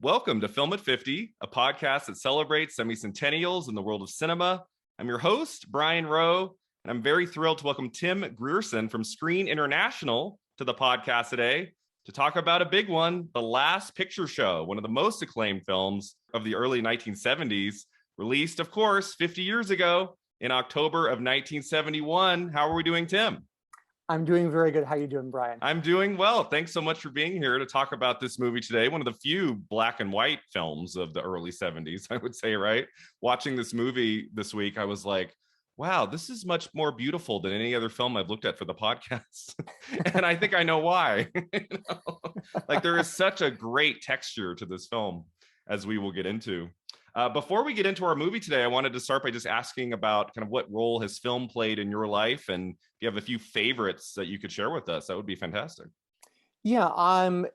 Welcome to Film at 50, a podcast that celebrates semi-centennials in the world of cinema. I'm your host, Brian Rowe, and I'm very thrilled to welcome Tim Grierson from Screen International to the podcast today to talk about a big one, The Last Picture Show, one of the most acclaimed films of the early 1970s, released, of course, 50 years ago in October of 1971. How are we doing, Tim? I'm doing very good. How you doing, Brian? I'm doing well. Thanks so much for being here to talk about this movie today. One of the few black and white films of the early 70s, I would say, right? Watching this movie this week, I was like, wow, this is much more beautiful than any other film I've looked at for the podcast. And I think I know why. Like there is such a great texture to this film, as we will get into. Before we get into our movie today, I wanted to start by just asking about kind of what role has film played in your life, and if you have a few favorites that you could share with us, that would be fantastic. Yeah,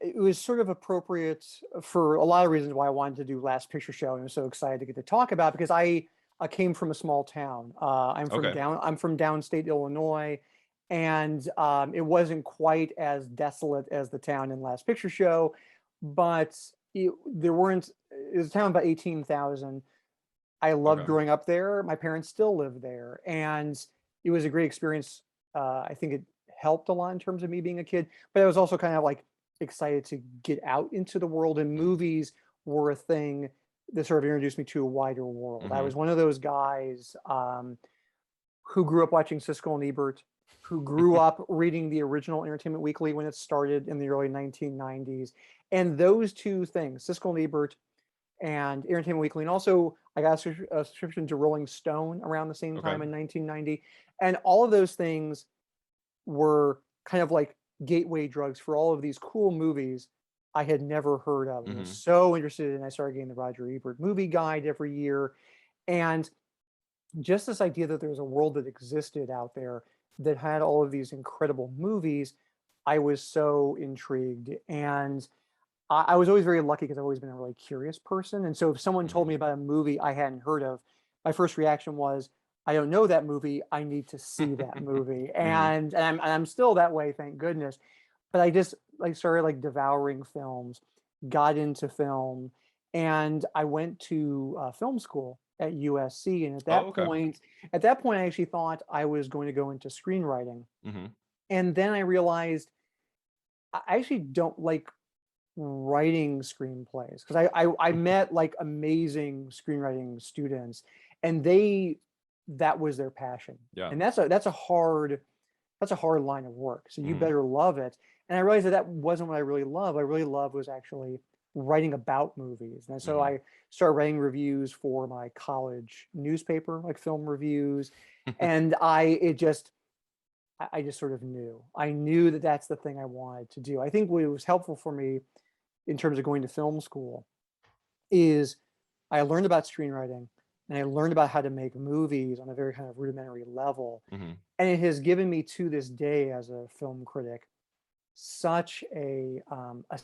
it was sort of appropriate for a lot of reasons why I wanted to do Last Picture Show, and I'm so excited to get to talk about it because I came from a small town. I'm from downstate Illinois, and it wasn't quite as desolate as the town in Last Picture Show, but it was a town about 18,000. I loved growing up there. My parents still live there, and it was a great experience. I think it helped a lot in terms of me being a kid, but I was also kind of like excited to get out into the world, and movies were a thing that sort of introduced me to a wider world. Mm-hmm. I was one of those guys who grew up watching Siskel and Ebert, who grew up reading the original Entertainment Weekly when it started in the early 1990s. And those two things, Siskel and Ebert and Entertainment Weekly, and also I got a subscription to Rolling Stone around the same time in 1990. And all of those things were kind of like gateway drugs for all of these cool movies I had never heard of. I was so interested, and I started getting the Roger Ebert movie guide every year. And just this idea that there was a world that existed out there that had all of these incredible movies, I was so intrigued. And I was always very lucky because I've always been a really curious person. And so if someone told me about a movie I hadn't heard of, my first reaction was, I don't know that movie. I need to see that movie. And I'm still that way, thank goodness. But I just started devouring films, got into film, and I went to film school at USC. And at that point, I actually thought I was going to go into screenwriting. And then I realized I actually don't like writing screenplays, because I met amazing screenwriting students, and that was their passion. Yeah. And that's a hard line of work. So you better love it. And I realized that wasn't what I really love. I really loved was actually writing about movies. And so I started writing reviews for my college newspaper, like film reviews. And I just sort of knew. I knew that that's the thing I wanted to do. I think what was helpful for me in terms of going to film school is I learned about screenwriting, and I learned about how to make movies on a very kind of rudimentary level. And it has given me, to this day as a film critic, such a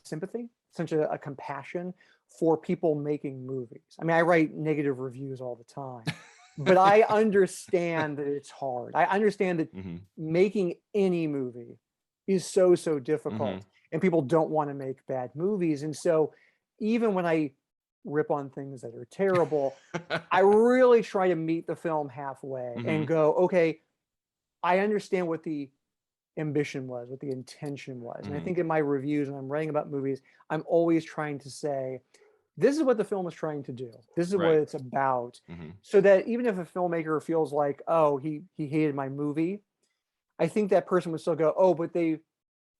sympathy, such a compassion for people making movies. I mean, I write negative reviews all the time, but I understand that it's hard. I understand that making any movie is so difficult, and people don't want to make bad movies. And so even when I rip on things that are terrible, I really try to meet the film halfway and go, okay, I understand what the ambition was, what the intention was. And I think in my reviews, when I'm writing about movies, I'm always trying to say, this is what the film is trying to do. This is what it's about. So that even if a filmmaker feels like, oh, he hated my movie, I think that person would still go, oh, but they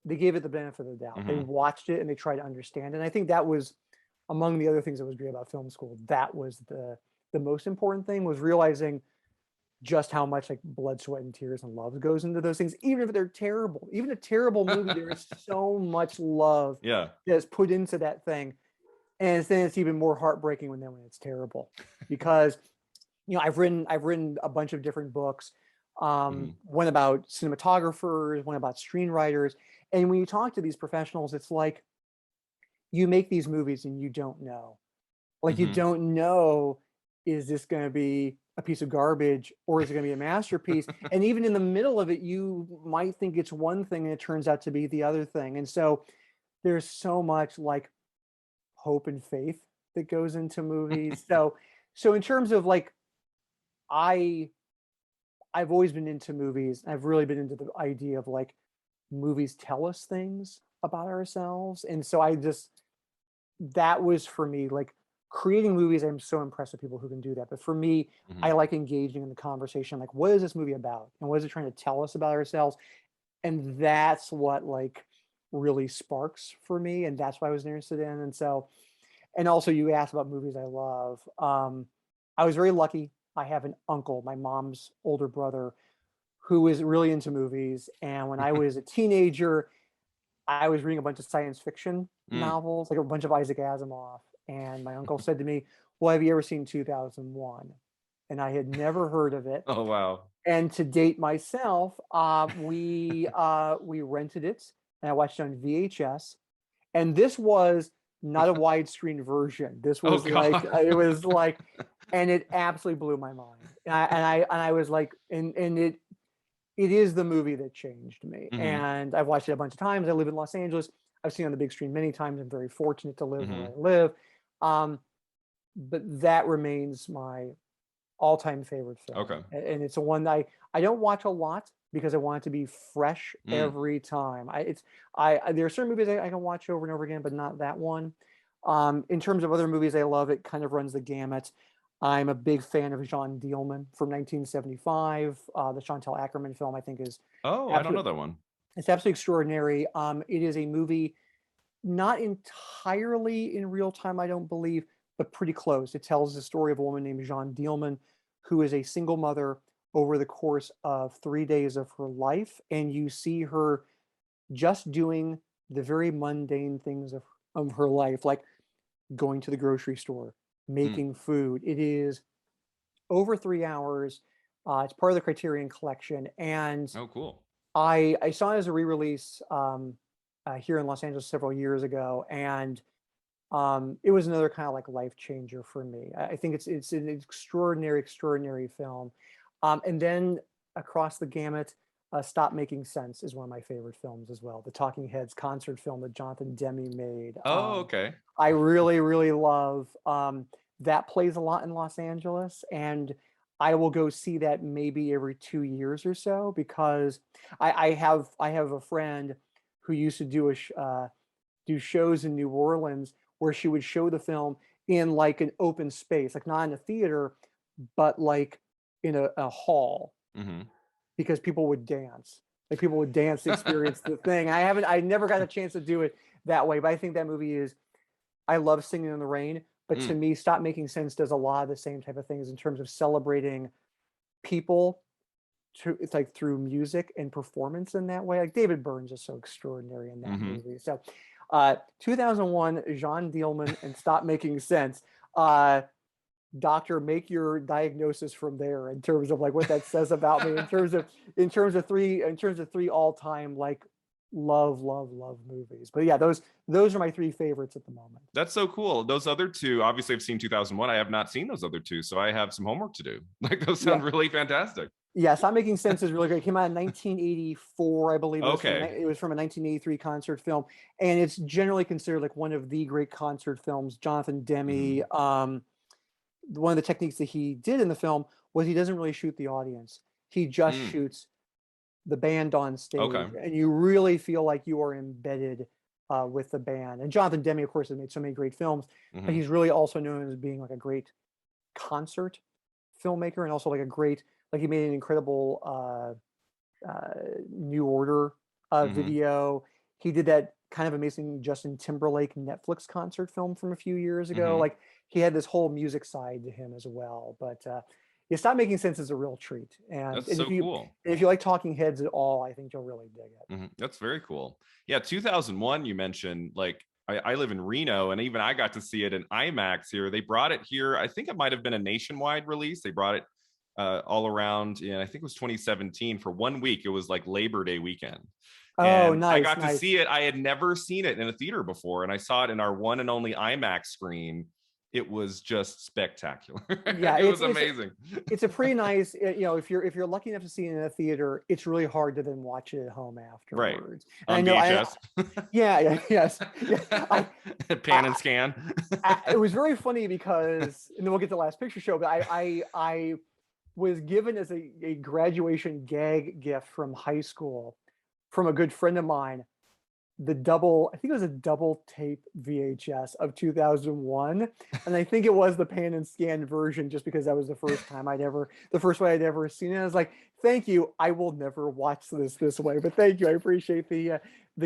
gave it the benefit of the doubt. They watched it and they tried to understand it. And I think that was among the other things that was great about film school. That was the most important thing, was realizing just how much blood, sweat, and tears and love goes into those things, even if they're terrible. Even a terrible movie, there is so much love that is put into that thing. And then it's even more heartbreaking when it's terrible, because I've written a bunch of different books, one about cinematographers, one about screenwriters, and when you talk to these professionals, it's like you make these movies and you don't know, you don't know, is this going to be a piece of garbage or is it going to be a masterpiece? And even in the middle of it, you might think it's one thing and it turns out to be the other thing. And so there's so much hope and faith that goes into movies. So in terms of like, I've always been into movies. I've really been into the idea of like movies tell us things about ourselves. And so that was for me, like creating movies. I'm so impressed with people who can do that. But for me, I like engaging in the conversation. Like, what is this movie about? And what is it trying to tell us about ourselves? And that's what like really sparks for me. And that's what I was interested in. And so, and also you asked about movies I love. I was very lucky. I have an uncle, my mom's older brother, who is really into movies. And when I was a teenager, I was reading a bunch of science fiction novels, like a bunch of Isaac Asimov. And my uncle said to me, well, have you ever seen 2001? And I had never heard of it. Oh, wow. And to date myself, we rented it and I watched it on VHS. And this was not a widescreen version. This was it was like, and it absolutely blew my mind. And I was like, and it is the movie that changed me. And I've watched it a bunch of times. I live in Los Angeles. I've seen it on the big screen many times. I'm very fortunate to live where I live. But that remains my all-time favorite film. Okay. And it's a one that I don't watch a lot because I want it to be fresh every time. There are certain movies I can watch over and over again, but not that one. In terms of other movies I love, it kind of runs the gamut. I'm a big fan of Jean Dielman from 1975. The Chantal Akerman film, I think, is I don't know that one. It's absolutely extraordinary. It is a movie not entirely in real time, I don't believe, but pretty close. It tells the story of a woman named Jean Dielman, who is a single mother over the course of 3 days of her life. And you see her just doing the very mundane things of her life, like going to the grocery store, making food. It is over 3 hours. It's part of the Criterion Collection. And oh, cool. I saw it as a re-release here in Los Angeles several years ago. And it was another kind of like life changer for me. I think it's an extraordinary film. And then across the gamut, Stop Making Sense is one of my favorite films as well. The Talking Heads concert film that Jonathan Demme made. Oh, okay. I really, really love that. Plays a lot in Los Angeles, and I will go see that maybe every 2 years or so because I have a friend who used to do shows in New Orleans where she would show the film in like an open space, like not in a theater, but like in a hall, because people would dance. Like people would dance to experience the thing. I never got a chance to do it that way, but I think that movie is, I love Singing in the Rain, but to me, Stop Making Sense does a lot of the same type of things in terms of celebrating people it's like through music and performance in that way. Like David Byrne's is so extraordinary in that movie. So 2001, Jean Dielman and Stop Making Sense. Doctor, make your diagnosis from there in terms of like what that says about me in terms of three all-time like love movies. But yeah, those are my three favorites at the moment. That's so cool. Those other two, obviously I've seen 2001. I have not seen those other two, so I have some homework to do. Like those sound really fantastic. Yeah, Stop Making Sense is really great. It came out in 1984, I believe. Okay. It was from a 1983 concert film, and it's generally considered like one of the great concert films. Jonathan Demme, one of the techniques that he did in the film was he doesn't really shoot the audience. He just shoots the band on stage, and you really feel like you are embedded with the band. And Jonathan Demme, of course, has made so many great films, but he's really also known as being like a great concert filmmaker, and also like a great, like he made an incredible New Order video. He did that kind of amazing Justin Timberlake Netflix concert film from a few years ago. Like he had this whole music side to him as well. But yeah, Stop Making Sense is a real treat. And, that's so cool. And if you like Talking Heads at all, I think you'll really dig it. That's very cool. Yeah, 2001, you mentioned, like, I live in Reno, and even I got to see it in IMAX here. They brought it here. I think it might have been a nationwide release. They brought it all around, and I think it was 2017 for 1 week. It was like Labor Day weekend. Oh, and nice. I got to see it. I had never seen it in a theater before, and I saw it in our one and only IMAX screen. it was just spectacular. Yeah, It was amazing. It's a pretty nice, if you're lucky enough to see it in a theater, it's really hard to then watch it at home Right. afterwards. And On I know, VHS. yes, yeah. Pan and scan. It was very funny because, and then we'll get to the last picture show, but I was given as a graduation gag gift from high school from a good friend of mine, I think it was a double tape VHS of 2001. And I think it was the pan and scan version just because that was the first way I'd ever seen it. I was like, thank you. I will never watch this way, but thank you. I appreciate the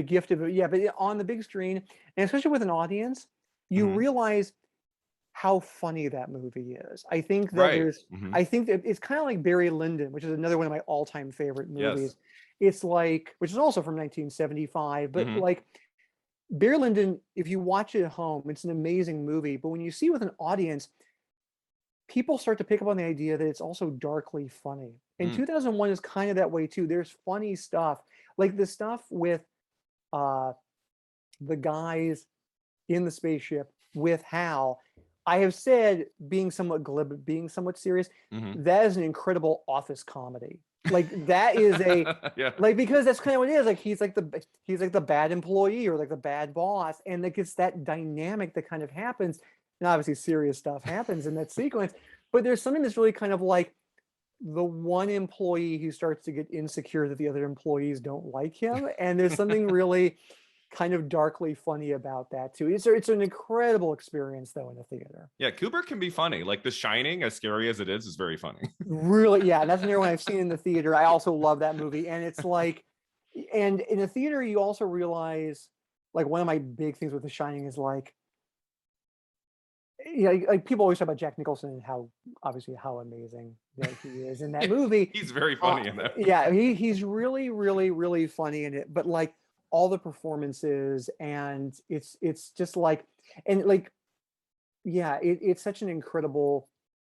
gift of it. Yeah, but on the big screen, and especially with an audience, you realize how funny that movie is. I think that I think that it's kind of like Barry Lyndon, which is another one of my all-time favorite movies. Yes. It's like, which is also from 1975, but like Barry Lyndon, if you watch it at home, it's an amazing movie. But when you see it with an audience, people start to pick up on the idea that it's also darkly funny. And 2001 is kind of that way too. There's funny stuff, like the stuff with the guys in the spaceship with Hal. I have said, being somewhat glib, but being somewhat serious, that is an incredible office comedy. Like that is like, because that's kind of what it is. Like he's like the bad employee or like the bad boss, and like it's that dynamic that kind of happens. And obviously serious stuff happens in that sequence, but there's something that's really kind of like the one employee who starts to get insecure that the other employees don't like him, and there's something really kind of darkly funny about that too. It's an incredible experience though in the theater. Yeah, Kubrick can be funny. Like The Shining, as scary as it is very funny. Really, yeah. And that's another one I've seen in the theater. I also love that movie. And it's like, and in the theater, you also realize, like, one of my big things with The Shining is like, like people always talk about Jack Nicholson and how amazing he is in that movie. He's very funny in that. Yeah, he's really, really, really funny in it. But like all the performances, and it's just like, and like, yeah, it's such an incredible,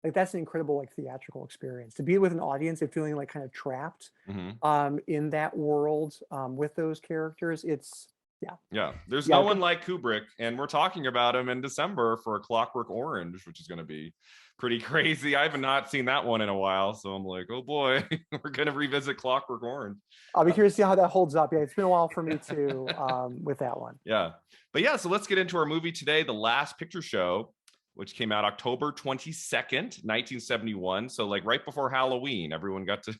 like that's an incredible like theatrical experience to be with an audience and feeling like kind of trapped in that world with those characters. It's there's no one like Kubrick, and we're talking about him in December for A Clockwork Orange, which is going to be pretty crazy. I have not seen that one in a while, so I'm like, oh boy, we're going to revisit Clockwork Orange. I'll be curious to see how that holds up. Yeah, it's been a while for me too with that one. Yeah, but yeah, so let's get into our movie today, The Last Picture Show, which came out October 22nd, 1971. So like right before Halloween, everyone got to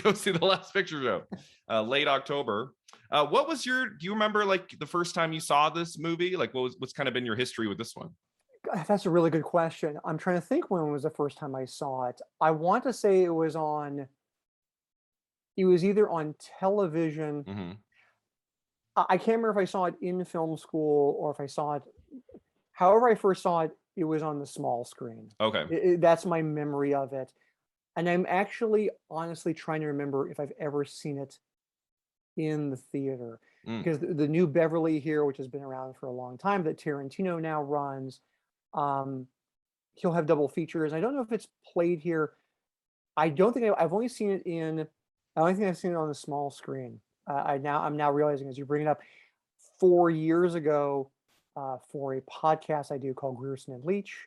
go see The Last Picture Show. Late October. What was do you remember like the first time you saw this movie? Like what's kind of been your history with this one? That's a really good question. I'm trying to think when was the first time I saw it. I want to say it was either on television. I can't remember if I saw it in film school or if I saw it. However I first saw it, it was on the small screen. Okay. That's my memory of it. And I'm actually honestly trying to remember if I've ever seen it in the theater. Because the new Beverly here, which has been around for a long time, that Tarantino now runs, he'll have double features. I don't know if it's played here. I don't think I've only seen it I don't think I've seen it on the small screen. I'm now realizing as you bring it up, 4 years ago, for a podcast I do called Grierson and Leach,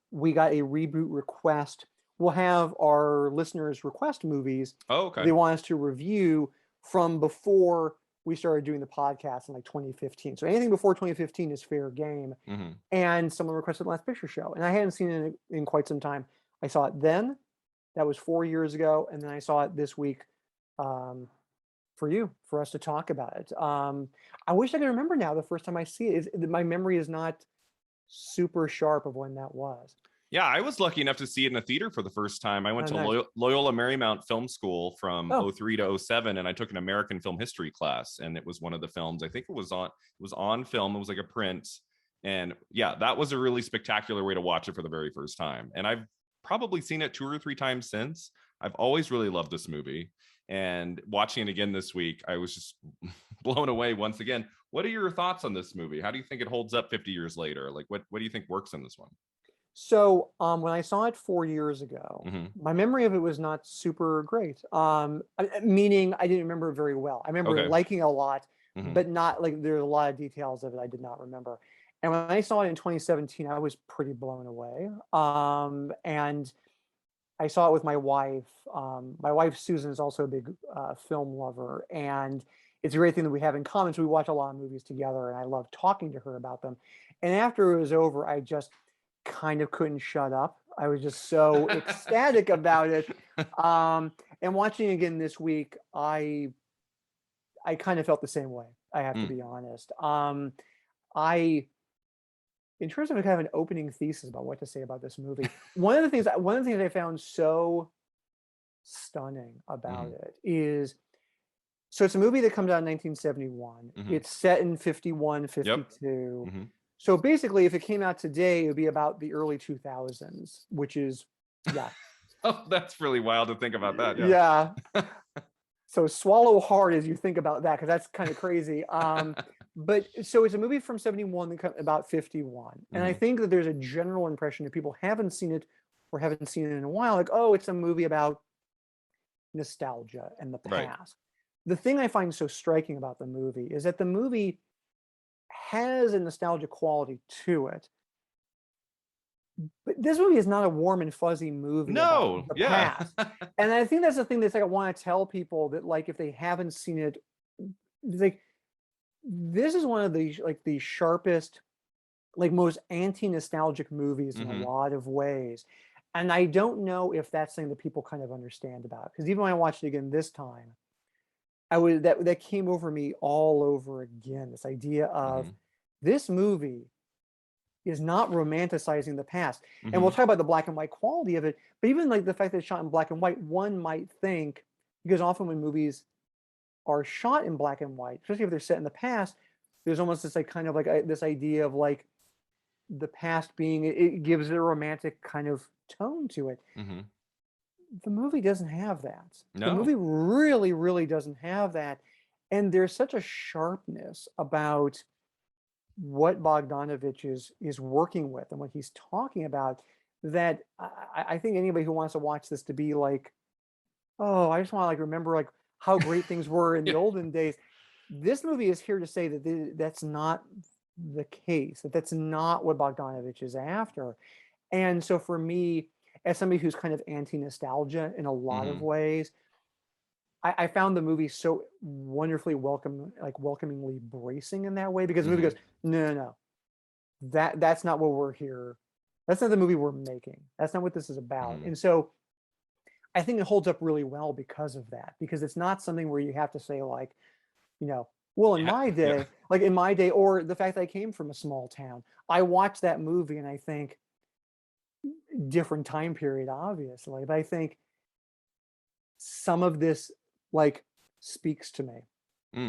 we got a reboot request. We'll have our listeners request movies they want us to review from before we started doing the podcast in like 2015. So anything before 2015 is fair game. And someone requested Last Picture Show, and I hadn't seen it in quite some time. I saw it then. That was 4 years ago, and then I saw it this week for us to talk about it. I wish I could remember now the first time I see it. My memory is not super sharp of when that was. Yeah, I was lucky enough to see it in a theater for the first time. I went to Loyola Marymount Film School from 03 to 07, and I took an American film history class, and it was one of the films. I think it was on film. It was like a print, and yeah, that was a really spectacular way to watch it for the very first time. And I've probably seen it 2 or 3 times since. I've always really loved this movie, and watching it again this week, I was just blown away once again. What are your thoughts on this movie? How do you think it holds up 50 years later? Like, what do you think works in this one? So when I saw it 4 years ago, my memory of it was not super great. Meaning I didn't remember it very well. I remember liking it a lot, but not like there's a lot of details of it I did not remember. And when I saw it in 2017, I was pretty blown away. And I saw it with my wife. My wife, Susan, is also a big film lover. And it's a great thing that we have in common. So we watch a lot of movies together, and I love talking to her about them. And after it was over, I just kind of couldn't shut up. I was just so ecstatic about it. And watching it again this week, I kind of felt the same way. I have to be honest. In terms of kind of an opening thesis about what to say about this movie, one of the things I found so stunning about it is, so it's a movie that comes out in 1971. It's set in 51, 52. Yep. So basically, if it came out today, it would be about the early 2000s, which is, yeah. Oh, that's really wild to think about that. Yeah. So swallow hard as you think about that, because that's kind of crazy. But so it's a movie from 71, about 51. And I think that there's a general impression that people haven't seen it or haven't seen it in a while, like, oh, it's a movie about nostalgia and the past. Right. The thing I find so striking about the movie is that the movie has a nostalgic quality to it. But this movie is not a warm and fuzzy movie about the past. And I think that's the thing that's like, I want to tell people that, like, if they haven't seen it, like, this is one of the, like, the sharpest, like, most anti-nostalgic movies in a lot of ways. And I don't know if that's something that people kind of understand about, because even when I watched it again this time, that came over me all over again. This idea of this movie is not romanticizing the past. And we'll talk about the black and white quality of it, but even like the fact that it's shot in black and white, one might think, because often when movies are shot in black and white, especially if they're set in the past, there's almost this like kind of like this idea of like the past being, it gives it a romantic kind of tone to it. The movie doesn't have that. No. The movie really, really doesn't have that. And there's such a sharpness about what Bogdanovich is working with and what he's talking about, that I think anybody who wants to watch this to be like, oh, I just want to like remember like how great things were in the olden days. This movie is here to say that that's not the case, that's not what Bogdanovich is after. And so for me, as somebody who's kind of anti-nostalgia in a lot of ways, I found the movie so wonderfully welcomingly bracing in that way, because the movie goes, no, that's not what we're here. That's not the movie we're making. That's not what this is about. And so I think it holds up really well because of that, because it's not something where you have to say like, you know, well, in my day, like in my day, or the fact that I came from a small town, I watched that movie and I think, different time period, obviously, but I think some of this like speaks to me.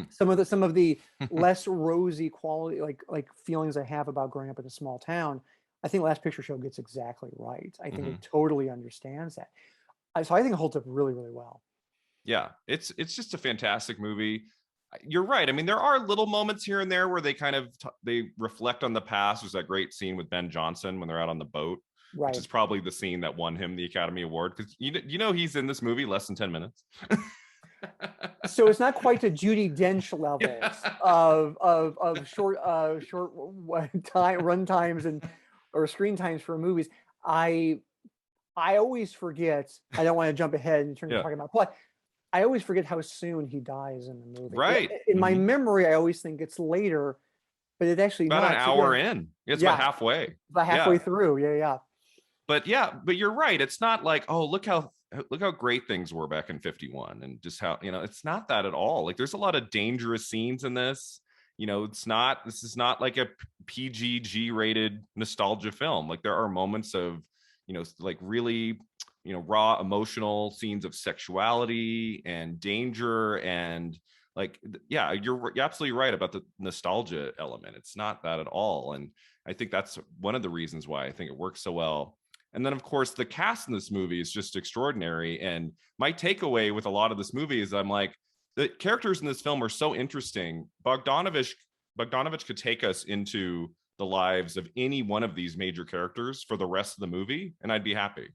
Some of the less rosy quality, like feelings I have about growing up in a small town, I think Last Picture Show gets exactly right. I think it totally understands that. So I think it holds up really, really well. Yeah, it's just a fantastic movie. You're right. I mean, there are little moments here and there where they kind of they reflect on the past. There's that great scene with Ben Johnson when they're out on the boat. Right. Which is probably the scene that won him the Academy Award, because you know he's in this movie less than 10 minutes. So it's not quite to Judi Dench levels of short time run times or screen times for movies. I always forget. I don't want to jump ahead in terms of talking about plot. I always forget how soon he dies in the movie. Right. In my memory, I always think it's later, but it actually about an hour in. It's about halfway. About halfway through. Yeah. But you're right. It's not like, oh, look how great things were back in 51, and just how, it's not that at all. Like, there's a lot of dangerous scenes in this. This is not like a PG rated nostalgia film. Like, there are moments of, like really, raw emotional scenes of sexuality and danger, and like, you're absolutely right about the nostalgia element. It's not that at all. And I think that's one of the reasons why I think it works so well. And then, of course, the cast in this movie is just extraordinary. And my takeaway with a lot of this movie is I'm like, the characters in this film are so interesting. Bogdanovich could take us into the lives of any one of these major characters for the rest of the movie, and I'd be happy.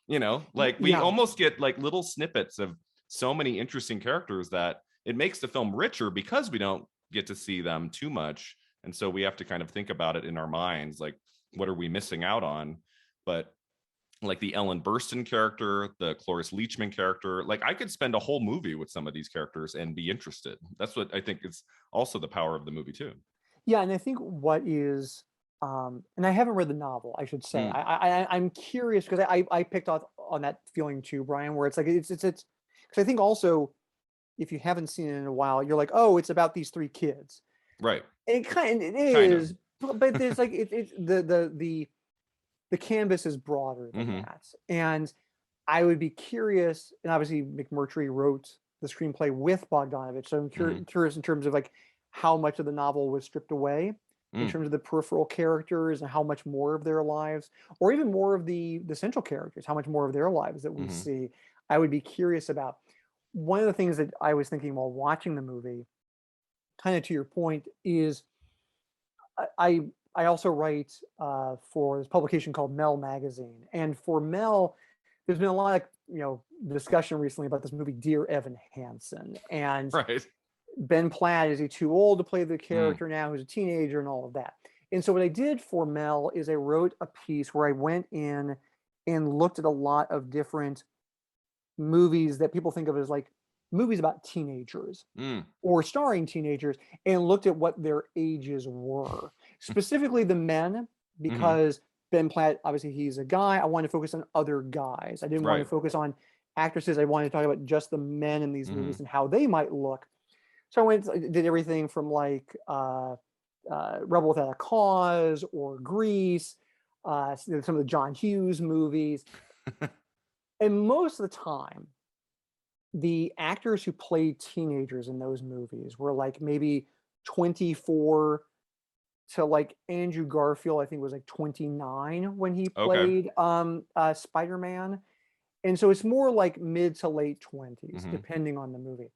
Like, we almost get like little snippets of so many interesting characters that it makes the film richer, because we don't get to see them too much And so we have to kind of think about it in our minds, like, what are we missing out on? But like the Ellen Burstyn character, the Cloris Leachman character, like I could spend a whole movie with some of these characters and be interested. That's what I think is also the power of the movie too. Yeah, and I think what is, and I haven't read the novel, I should say. Mm, I'm curious because I picked up on that feeling too, Brian, where it's like it's because I think also if you haven't seen it in a while, you're like, oh, it's about these three kids, right. and it Kind of. is, but there's like it's the canvas is broader than Mm-hmm. that, and I would be curious, and obviously McMurtry wrote the screenplay with Bogdanovich, so I'm curious in terms of like how much of the novel was stripped away in Mm, terms of the peripheral characters and how much more of their lives, or even more of the central characters, how much more of their lives that we mm-hmm. see. I would be curious about. One of the things that I was thinking while watching the movie, kind of to your point, is I also write for this publication called Mel Magazine, and for Mel, there's been a lot of discussion recently about this movie Dear Evan Hansen, and Right. Ben Platt, is he too old to play the Mm, character now? Who's a teenager and all of that. And so what I did for Mel is I wrote a piece where I went in and looked at a lot of different movies that people think of as like movies about teenagers mm, or starring teenagers, and looked at what their ages were, specifically the men, mm-hmm. because Ben Platt, obviously he's a guy. I wanted to focus on other guys. I didn't want to Right. focus on actresses. I wanted to talk about just the men in these Mm-hmm. movies and how they might look. So I did everything from like Rebel Without a Cause or Grease, some of the John Hughes movies, and most of the time the actors who played teenagers in those movies were like maybe 24 to like Andrew Garfield, I think was like 29 when he Okay. played Spider-Man. And so it's more like mid to late 20s, Mm-hmm. depending on the movie.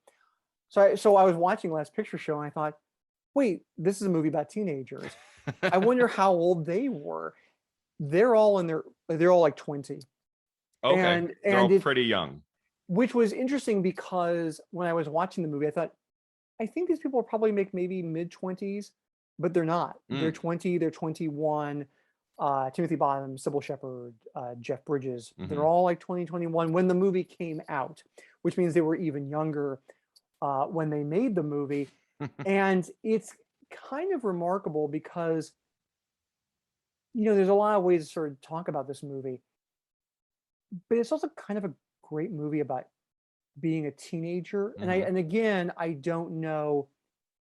So I was watching Last Picture Show and I thought, wait, this is a movie about teenagers. I wonder how old they were. They're all like 20. Okay. And They're all it pretty young. which was interesting because when I was watching the movie, I thought, I think these people will probably make maybe mid 20s, but they're not. They're Mm, 20, they're 21. Timothy Bottom, Sybil Shepherd, Jeff Bridges, they're mm-hmm. all like 2021 when the movie came out, which means they were even younger when they made the movie. And it's kind of remarkable because, there's a lot of ways to sort of talk about this movie, but it's also kind of a great movie about being a teenager. Mm-hmm. And again, I don't know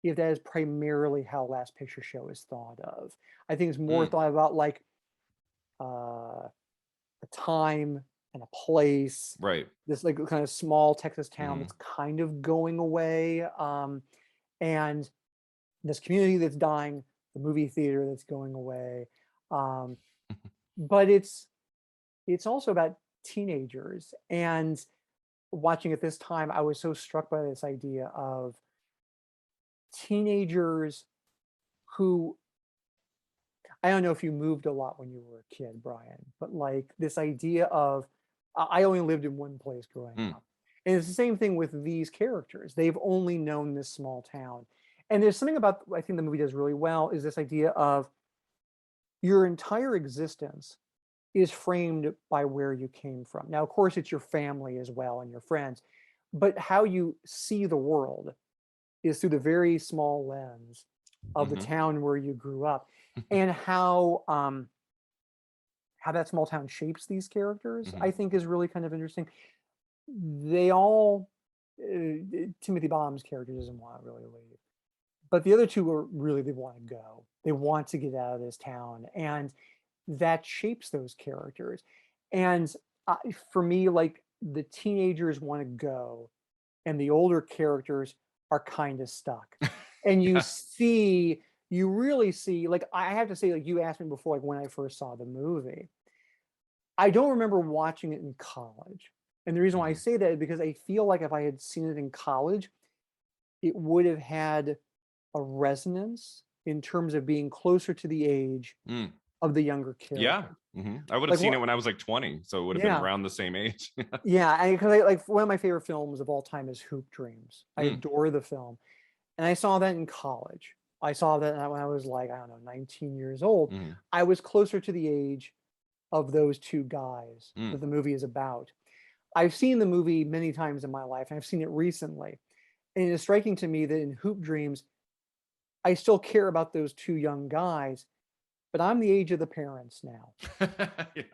if that is primarily how Last Picture Show is thought of. I think it's more Mm, thought about like a time and a place, right. this like kind of small Texas town Mm-hmm. that's kind of going away, and this community that's dying, the movie theater that's going away. Um, but it's also about teenagers. And watching it this time, I was so struck by this idea of teenagers who, I don't know if you moved a lot when you were a kid, Brian, but like this idea of, I only lived in one place growing Mm, up. And it's the same thing with these characters. They've only known this small town. And there's something about, I think the movie does really well, is this idea of your entire existence is framed by where you came from. Now, of course, it's your family as well and your friends, but how you see the world is through the very small lens of the mm-hmm. town where you grew up, and how that small town shapes these characters, Mm-hmm. I think is really kind of interesting. They all, Timothy Baum's character doesn't want to really leave, but the other two are really, they want to go. They want to get out of this town, and that shapes those characters. And for me, like the teenagers want to go, and the older characters are kind of stuck. And Yeah. you really see, like I have to say, like you asked me before, like when I first saw the movie, I don't remember watching it in college. And the reason why I Mm-hmm. say that is because I feel like if I had seen it in college, it would have had a resonance in terms of being closer to the age Mm, of the younger yeah. character. Mm-hmm. I would have Like seen it what? when I was like 20, so it would have been Yeah, around the same age. yeah. Because I like one of my favorite films of all time is Hoop Dreams. I Mm, adore the film, and I saw that in college. I saw that when I was like, I don't know, 19 years old. Mm-hmm. I was closer to the age of those two guys Mm. that the movie is about. I've seen the movie many times in my life, and I've seen it recently. And it is striking to me that in Hoop Dreams, I still care about those two young guys, but I'm the age of the parents now. Yeah.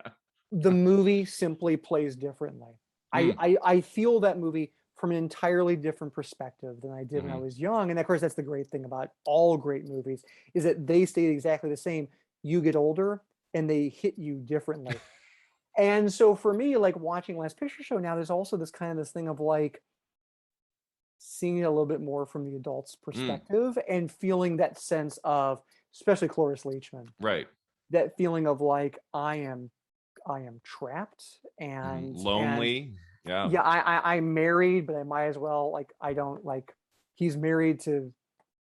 The movie simply plays differently. Mm. I feel that movie from an entirely different perspective than I did when I Mm-hmm. was young. And of course, that's the great thing about all great movies, is that they stay exactly the same. You get older and they hit you differently. And so for me, like watching Last Picture Show now, there's also this kind of this thing of like seeing it a little bit more from the adult's Mm. perspective and feeling that sense of, especially Cloris Leachman, Right. that feeling of like I am trapped Mm-hmm. and Lonely. Yeah. yeah, I'm married, but I might as well like I don't like he's married to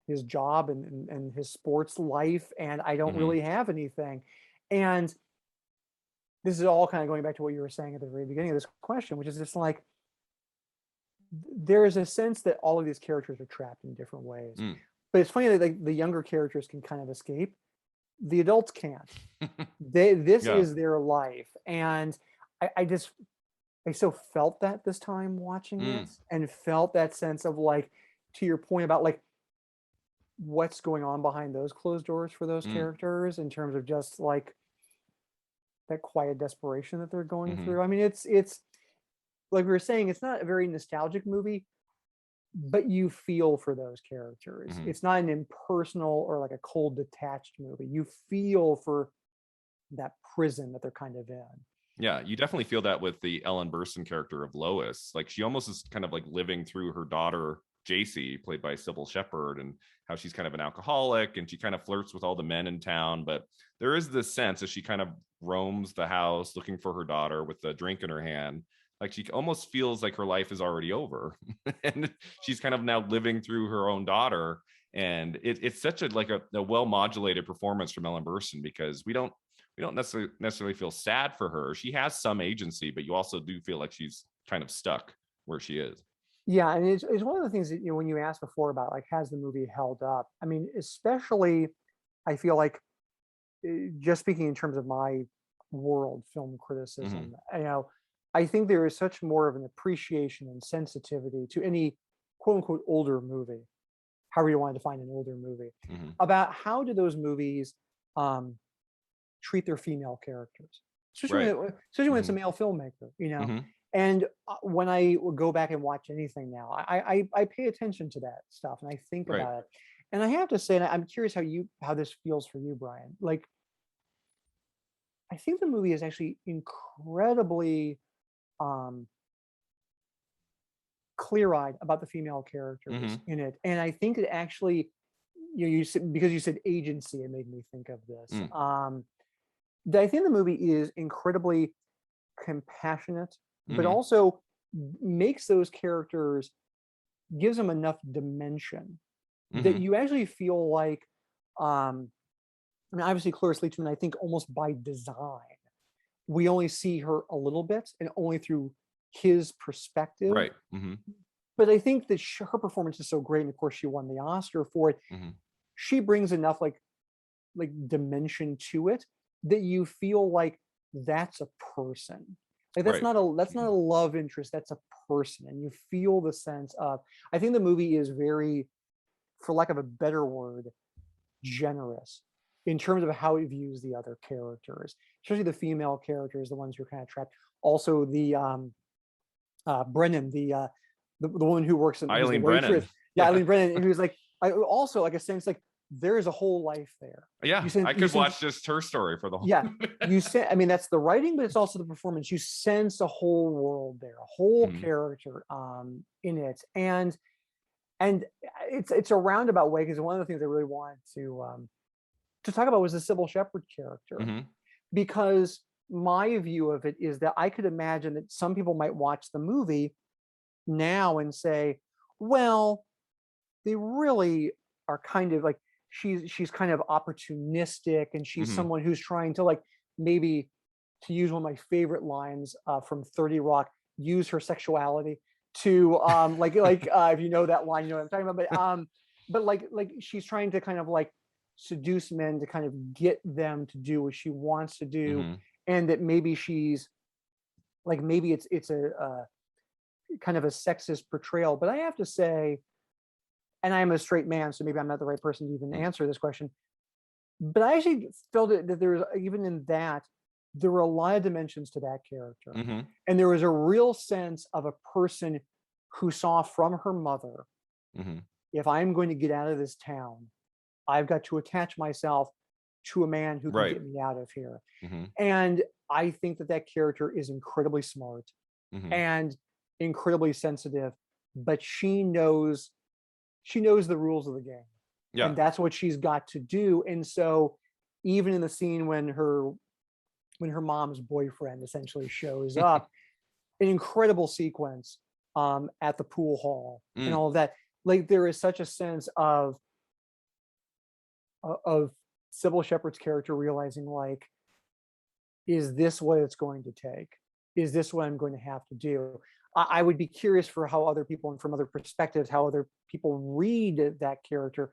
his job and his sports life, and I don't Mm-hmm. really have anything. And this is all kind of going back to what you were saying at the very beginning of this question, which is just like there is a sense that all of these characters are trapped in different ways. Mm. But it's funny that like, the younger characters can kind of escape. The adults can't. This Yeah. is their life. And I just I so felt that this time watching Mm. it and felt that sense of like, to your point about like what's going on behind those closed doors for those Mm. characters in terms of just like that quiet desperation that they're going Mm-hmm. through. I mean, it's like we were saying, it's not a very nostalgic movie, but you feel for those characters. Mm-hmm. It's not an impersonal or like a cold, detached movie. You feel for that prison that they're kind of in. Yeah, you definitely feel that with the Ellen Burstyn character of Lois. Like she almost is kind of like living through her daughter JC, played by Sybil Shepherd, and how she's kind of an alcoholic and she kind of flirts with all the men in town. But there is this sense as she kind of roams the house looking for her daughter with a drink in her hand, like she almost feels like her life is already over, and she's kind of now living through her own daughter. And it's such a like a well modulated performance from Ellen Burstyn, because we don't necessarily feel sad for her. She has some agency, but you also do feel like she's kind of stuck where she is. Yeah, and it's one of the things that when you asked before about like has the movie held up? I mean, especially I feel like just speaking in terms of my world film Mm-hmm. criticism, I think there is such more of an appreciation and sensitivity to any quote unquote older movie, however you want to define an older movie, Mm-hmm. about how do those movies um, treat their female characters, especially Right. especially when it's a Mm-hmm. male filmmaker, Mm-hmm. And when I go back and watch anything now, I pay attention to that stuff and I think Right. about it. And I have to say, and I'm curious how this feels for you, Brian. Like, I think the movie is actually incredibly um, clear-eyed about the female Mm-hmm. characters in it, and I think it actually, you said, because you said agency, it made me think of this. Mm. That I think the movie is incredibly compassionate, but Mm-hmm. also makes those characters, gives them enough dimension that Mm-hmm. you actually feel like, um, I mean, obviously Cloris Leachman, I think almost by design, we only see her a little bit and only through his perspective. Right. Mm-hmm. But I think that her performance is so great, and of course she won the Oscar for it. Mm-hmm. She brings enough like dimension to it that you feel like that's a person. Like Right. that's not a love interest, that's a person, and you feel the sense of. I think the movie is very, for lack of a better word, generous in terms of how it views the other characters, especially the female characters, the ones who are kind of trapped. Also, the Brennan, the woman who works in, who's the Eileen waitress. Brennan. Yeah, Yeah. Eileen Brennan, who's like, I also like a sense like there is a whole life there. Yeah. I could watch just her story for the whole. Yeah, you say. I mean, that's the writing, but it's also the performance. You sense a whole world there, a whole Mhm. character in it, and it's a roundabout way, because one of the things I really wanted to talk about was the Sybil Shepherd character, Mhm. because my view of it is that I could imagine that some people might watch the movie now and say, well, they really are kind of like, she's kind of opportunistic, and she's Mhm. someone who's trying to like, maybe, to use one of my favorite lines from 30 Rock, use her sexuality to like if you know that line, you know what I'm talking about. But but like she's trying to kind of like seduce men to kind of get them to do what she wants to do, and that maybe she's like, maybe it's a kind of a sexist portrayal. But I have to say, and I'm a straight man, so maybe I'm not the right person to even answer this question, but I actually felt that there was, even in that, there were a lot of dimensions to that character, and there was a real sense of a person who saw from her mother, if I'm going to get out of this town, I've got to attach myself to a man who can get me out of here. And I think that character is incredibly smart and incredibly sensitive, but she knows the rules of the game. Yeah. And that's what she's got to do. And so even in the scene when her mom's boyfriend essentially shows up, an incredible sequence at the pool hall and all of that, like there is such a sense of Sybil Shepherd's character realizing, like, is this what it's going to take? Is this what I'm going to have to do? I would be curious for how other people, and from other perspectives, how other people read that character.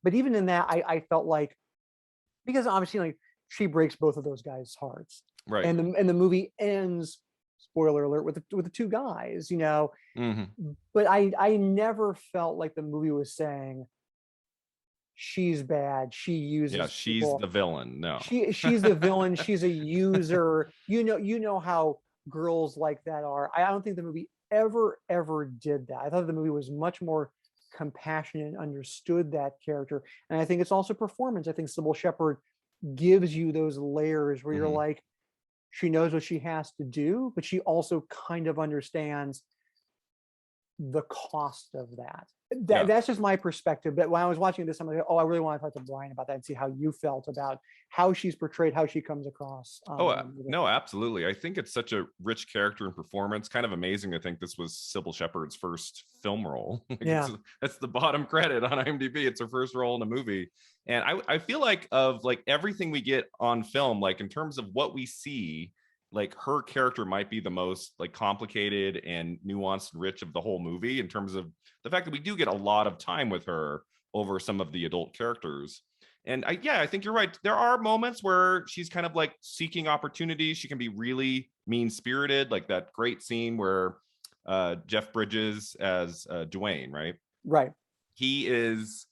But even in that, I felt like, because obviously, like, she breaks both of those guys' hearts, right? And the movie ends, spoiler alert, with the two guys, you know. But I never felt like the movie was saying she's bad, she uses she's people. The villain. No, she's the villain, she's a user. You know how girls like that are. I don't think the movie ever did that. I thought the movie was much more compassionate and understood that character. And I think it's also performance. I think Sybil Shepherd gives you those layers where you're like, she knows what she has to do, but she also kind of understands the cost of that. That's just my perspective. But when I was watching this, I'm like, oh, I really want to talk to Brian about that and see how you felt about how she's portrayed, how she comes across. No, absolutely. I think it's such a rich character and performance. Kind of amazing to think this was Sybil Shepherd's first film role. That's the bottom credit on IMDb. It's her first role in a movie. And I feel like, of like everything we get on film, like in terms of what we see, like her character might be the most like complicated and nuanced and rich of the whole movie, in terms of the fact that we do get a lot of time with her over some of the adult characters. And I think you're right. There are moments where she's kind of like seeking opportunities. She can be really mean-spirited, like that great scene where Jeff Bridges as Dwayne, right? He is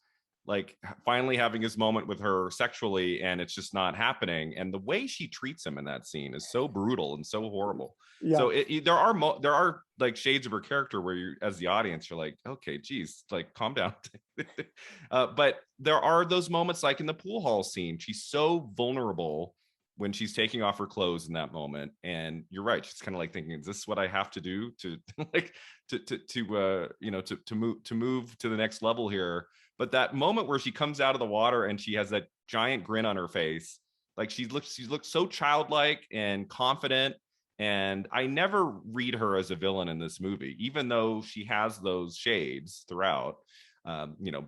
like finally having his moment with her sexually, and it's just not happening. And the way she treats him in that scene is so brutal and so horrible. So there are like shades of her character where you, as the audience, you're like, okay, geez, like calm down. But there are those moments, like in the pool hall scene, she's so vulnerable when she's taking off her clothes in that moment. And you're right, she's kind of like thinking, is this what I have to do to like to move to the next level here? But that moment where she comes out of the water and she has that giant grin on her face, like she's looked so childlike and confident. And I never read her as a villain in this movie, even though she has those shades throughout.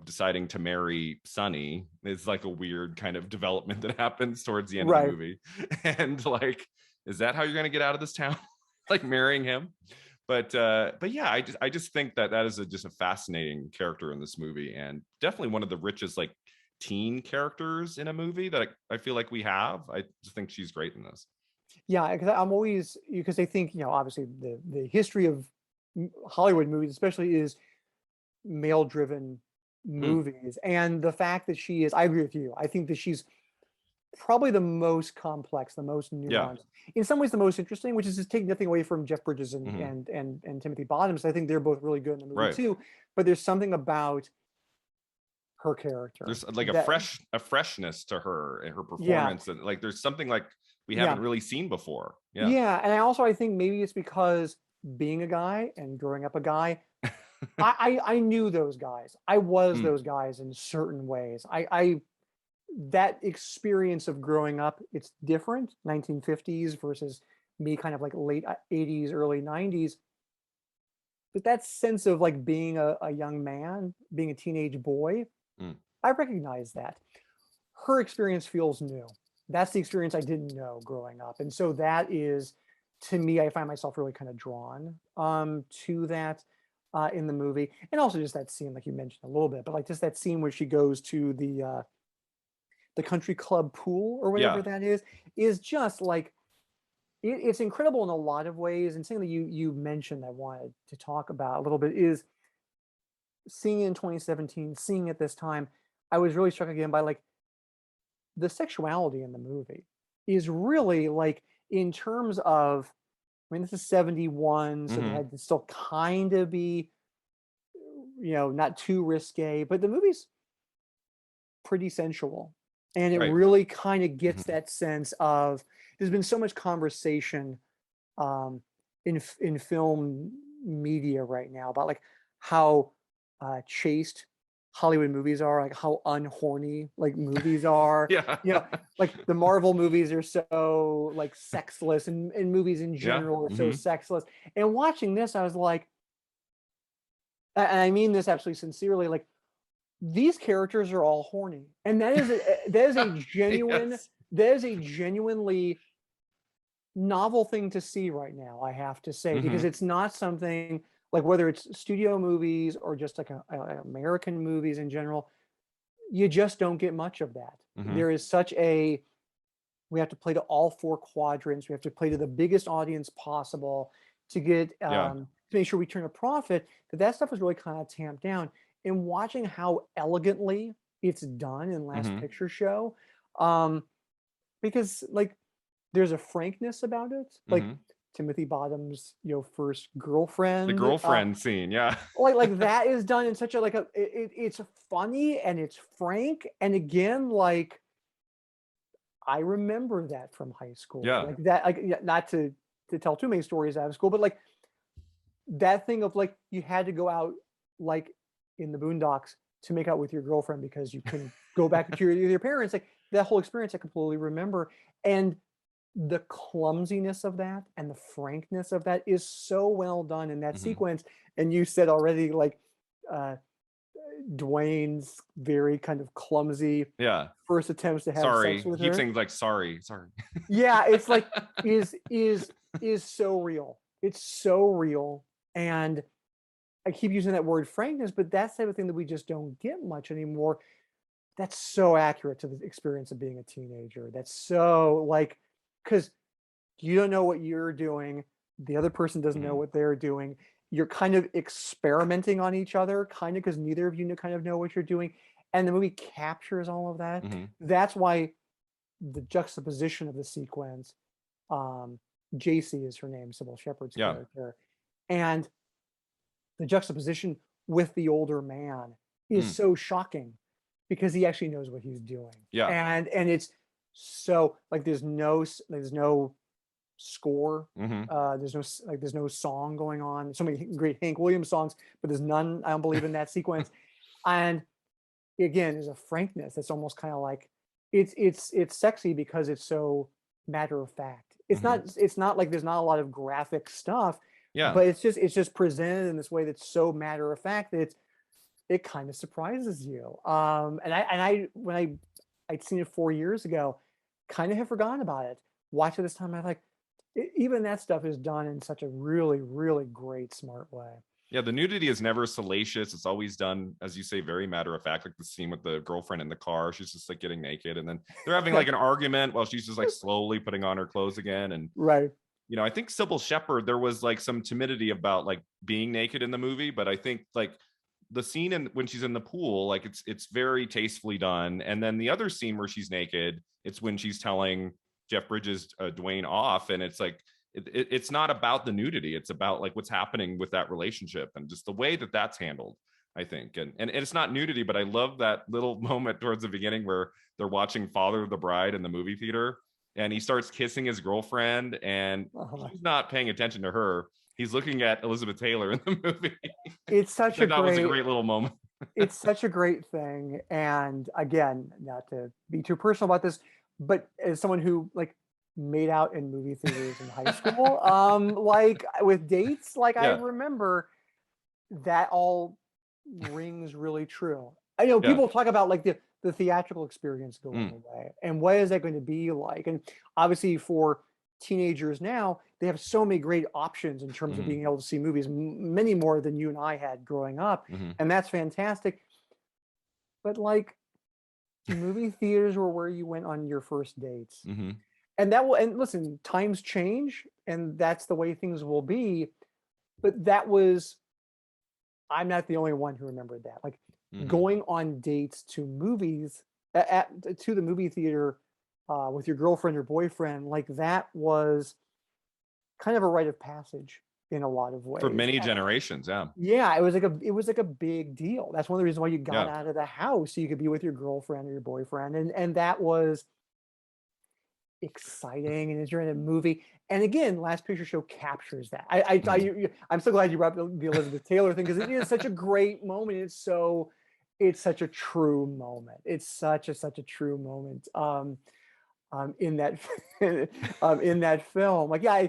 Deciding to marry Sonny is like a weird kind of development that happens towards the end of the movie. And like, is that how you're going to get out of this town? Like marrying him? But yeah, I just think that is just a fascinating character in this movie, and definitely one of the richest like teen characters in a movie that I feel like we have. I just think she's great in this. Yeah, because I think, obviously the history of Hollywood movies especially is male-driven movies, and the fact that I agree with you. I think that she's probably the most complex, the most nuanced, in some ways the most interesting, which is just taking nothing away from Jeff Bridges and Timothy Bottoms. I think they're both really good in the movie too, but there's something about her character, there's like a freshness to her and her performance, and like there's something like we haven't really seen before. And I think maybe it's because being a guy and growing up a guy, I knew those guys. I was those guys in certain ways. I that experience of growing up, it's different, 1950s versus me kind of like late 80s, early 90s. But that sense of like being a young man, being a teenage boy, I recognize that. Her experience feels new. That's the experience I didn't know growing up. And so that is, to me, I find myself really kind of drawn to that. in the movie, and also just that scene, like you mentioned a little bit, but like just that scene where she goes to the country club pool or whatever Yeah. that is just like it's incredible in a lot of ways. And something that you mentioned I wanted to talk about a little bit is seeing it in 2017, seeing it this time. I was really struck again by like the sexuality in the movie is really like in terms of, I mean, this is 71, so they Hmm. had to still kind of be, not too risque, but the movie's pretty sensual. And it Right. really kind of gets Hmm. that sense of, there's been so much conversation um, in film media right now about like how chaste Hollywood movies are, like how unhorny like movies are. Yeah. Like the Marvel movies are so like sexless, and movies in Yeah. general are so Hmm. sexless. And watching this, I was like, and I mean this absolutely sincerely, like these characters are all horny, and that is a genuine Yes. that is a genuinely novel thing to see right now, I have to say, because Hmm. it's not something like, whether it's studio movies or just like American movies in general, you just don't get much of that. Hmm. There is such a, we have to play to all four quadrants. We have to play to the biggest audience possible to get Yeah. to make sure we turn a profit. That stuff is really kind of tamped down. And watching how elegantly it's done in Last Hmm. Picture Show, um, because like there's a frankness about it, like Hmm. Timothy Bottom's first The girlfriend, girlfriend scene. Yeah. like that is done in such a like it's funny and it's frank, and again, like I remember that from high school, Yeah. like that, like not to tell too many stories out of school, but like that thing of like you had to go out like in the boondocks to make out with your girlfriend because you couldn't go back to your parents, like that whole experience I completely remember. And the clumsiness of that and the frankness of that is so well done in that Hmm. sequence. And you said already, like uh Dwayne's very kind of clumsy Yeah. first attempts to have sex Sorry. with Keep her. saying like sorry. Sorry. Yeah, it's like is so real. It's so real. And I keep using that word frankness, but that's the type of thing that we just don't get much anymore. That's so accurate to the experience of being a teenager. That's so like, because you don't know what you're doing, the other person doesn't know Hmm. what they're doing. You're kind of experimenting on each other, kind of, because neither of you kind of know what you're doing. And the movie captures all of that. Hmm. That's why the juxtaposition of the sequence, um, JC is her name, Sybil Shepherd's Yeah. character, and the juxtaposition with the older man is Mm. so shocking because he actually knows what he's doing. Yeah. And it's so like there's no score, Hmm. there's no song going on. So many great Hank Williams songs, but there's none, I don't believe, in that sequence. And again, there's a frankness that's almost kind of like it's sexy because it's so matter of fact. Hmm. It's not like there's not a lot of graphic stuff, Yeah. but it's just presented in this way that's so matter of fact that it kind of surprises you. And I when I'd seen it 4 years ago, kind of have forgotten about it. Watch it this time, I'm like, even that stuff is done in such a really, really great, smart way. Yeah, the nudity is never salacious. It's always done, as you say, very matter of fact. Like the scene with the girlfriend in the car, she's just like getting naked, and then they're having like an argument while she's just like slowly putting on her clothes again. And Right. I think Sybil Shepherd, there was like some timidity about like being naked in the movie, but I think like the scene when she's in the pool, like it's very tastefully done. And then the other scene where she's naked, it's when she's telling Jeff Bridges, Dwayne off, and it's like it's not about the nudity. It's about like what's happening with that relationship and just the way that that's handled, I think. And it's not nudity, but I love that little moment towards the beginning where they're watching Father of the Bride in the movie theater, and he starts kissing his girlfriend, and Uh-huh. he's not paying attention to her. He's looking at Elizabeth Taylor in the movie. It's Which such I a thought was a great great little moment. it's such a great thing. And again, not to be too personal about this, but as someone who like made out in movie theaters in high school, like with dates, like I Yeah. remember that all rings really true. I know Yeah. people talk about like the theatrical experience going Mm. away and what is that going to be like? And obviously for teenagers now, they have so many great options in terms of being able to see movies, many more than you and I had growing up. And that's fantastic. But like, movie theaters were where you went on your first dates. And that will, and listen, times change and that's the way things will be. But that was, I'm not the only one who remembered that. Like going on dates to movies, to the movie theater with your girlfriend or boyfriend, like that was kind of a rite of passage in a lot of ways. For many generations, yeah. Yeah, it was like a big deal. That's one of the reasons why you got out of the house, so you could be with your girlfriend or your boyfriend. And that was exciting. And as you're in a movie, and again, Last Picture Show captures that. I'm so glad you brought up the Elizabeth Taylor thing, because it is such a great moment. It's such a true moment. It's such a true moment in that in that film. Like, yeah,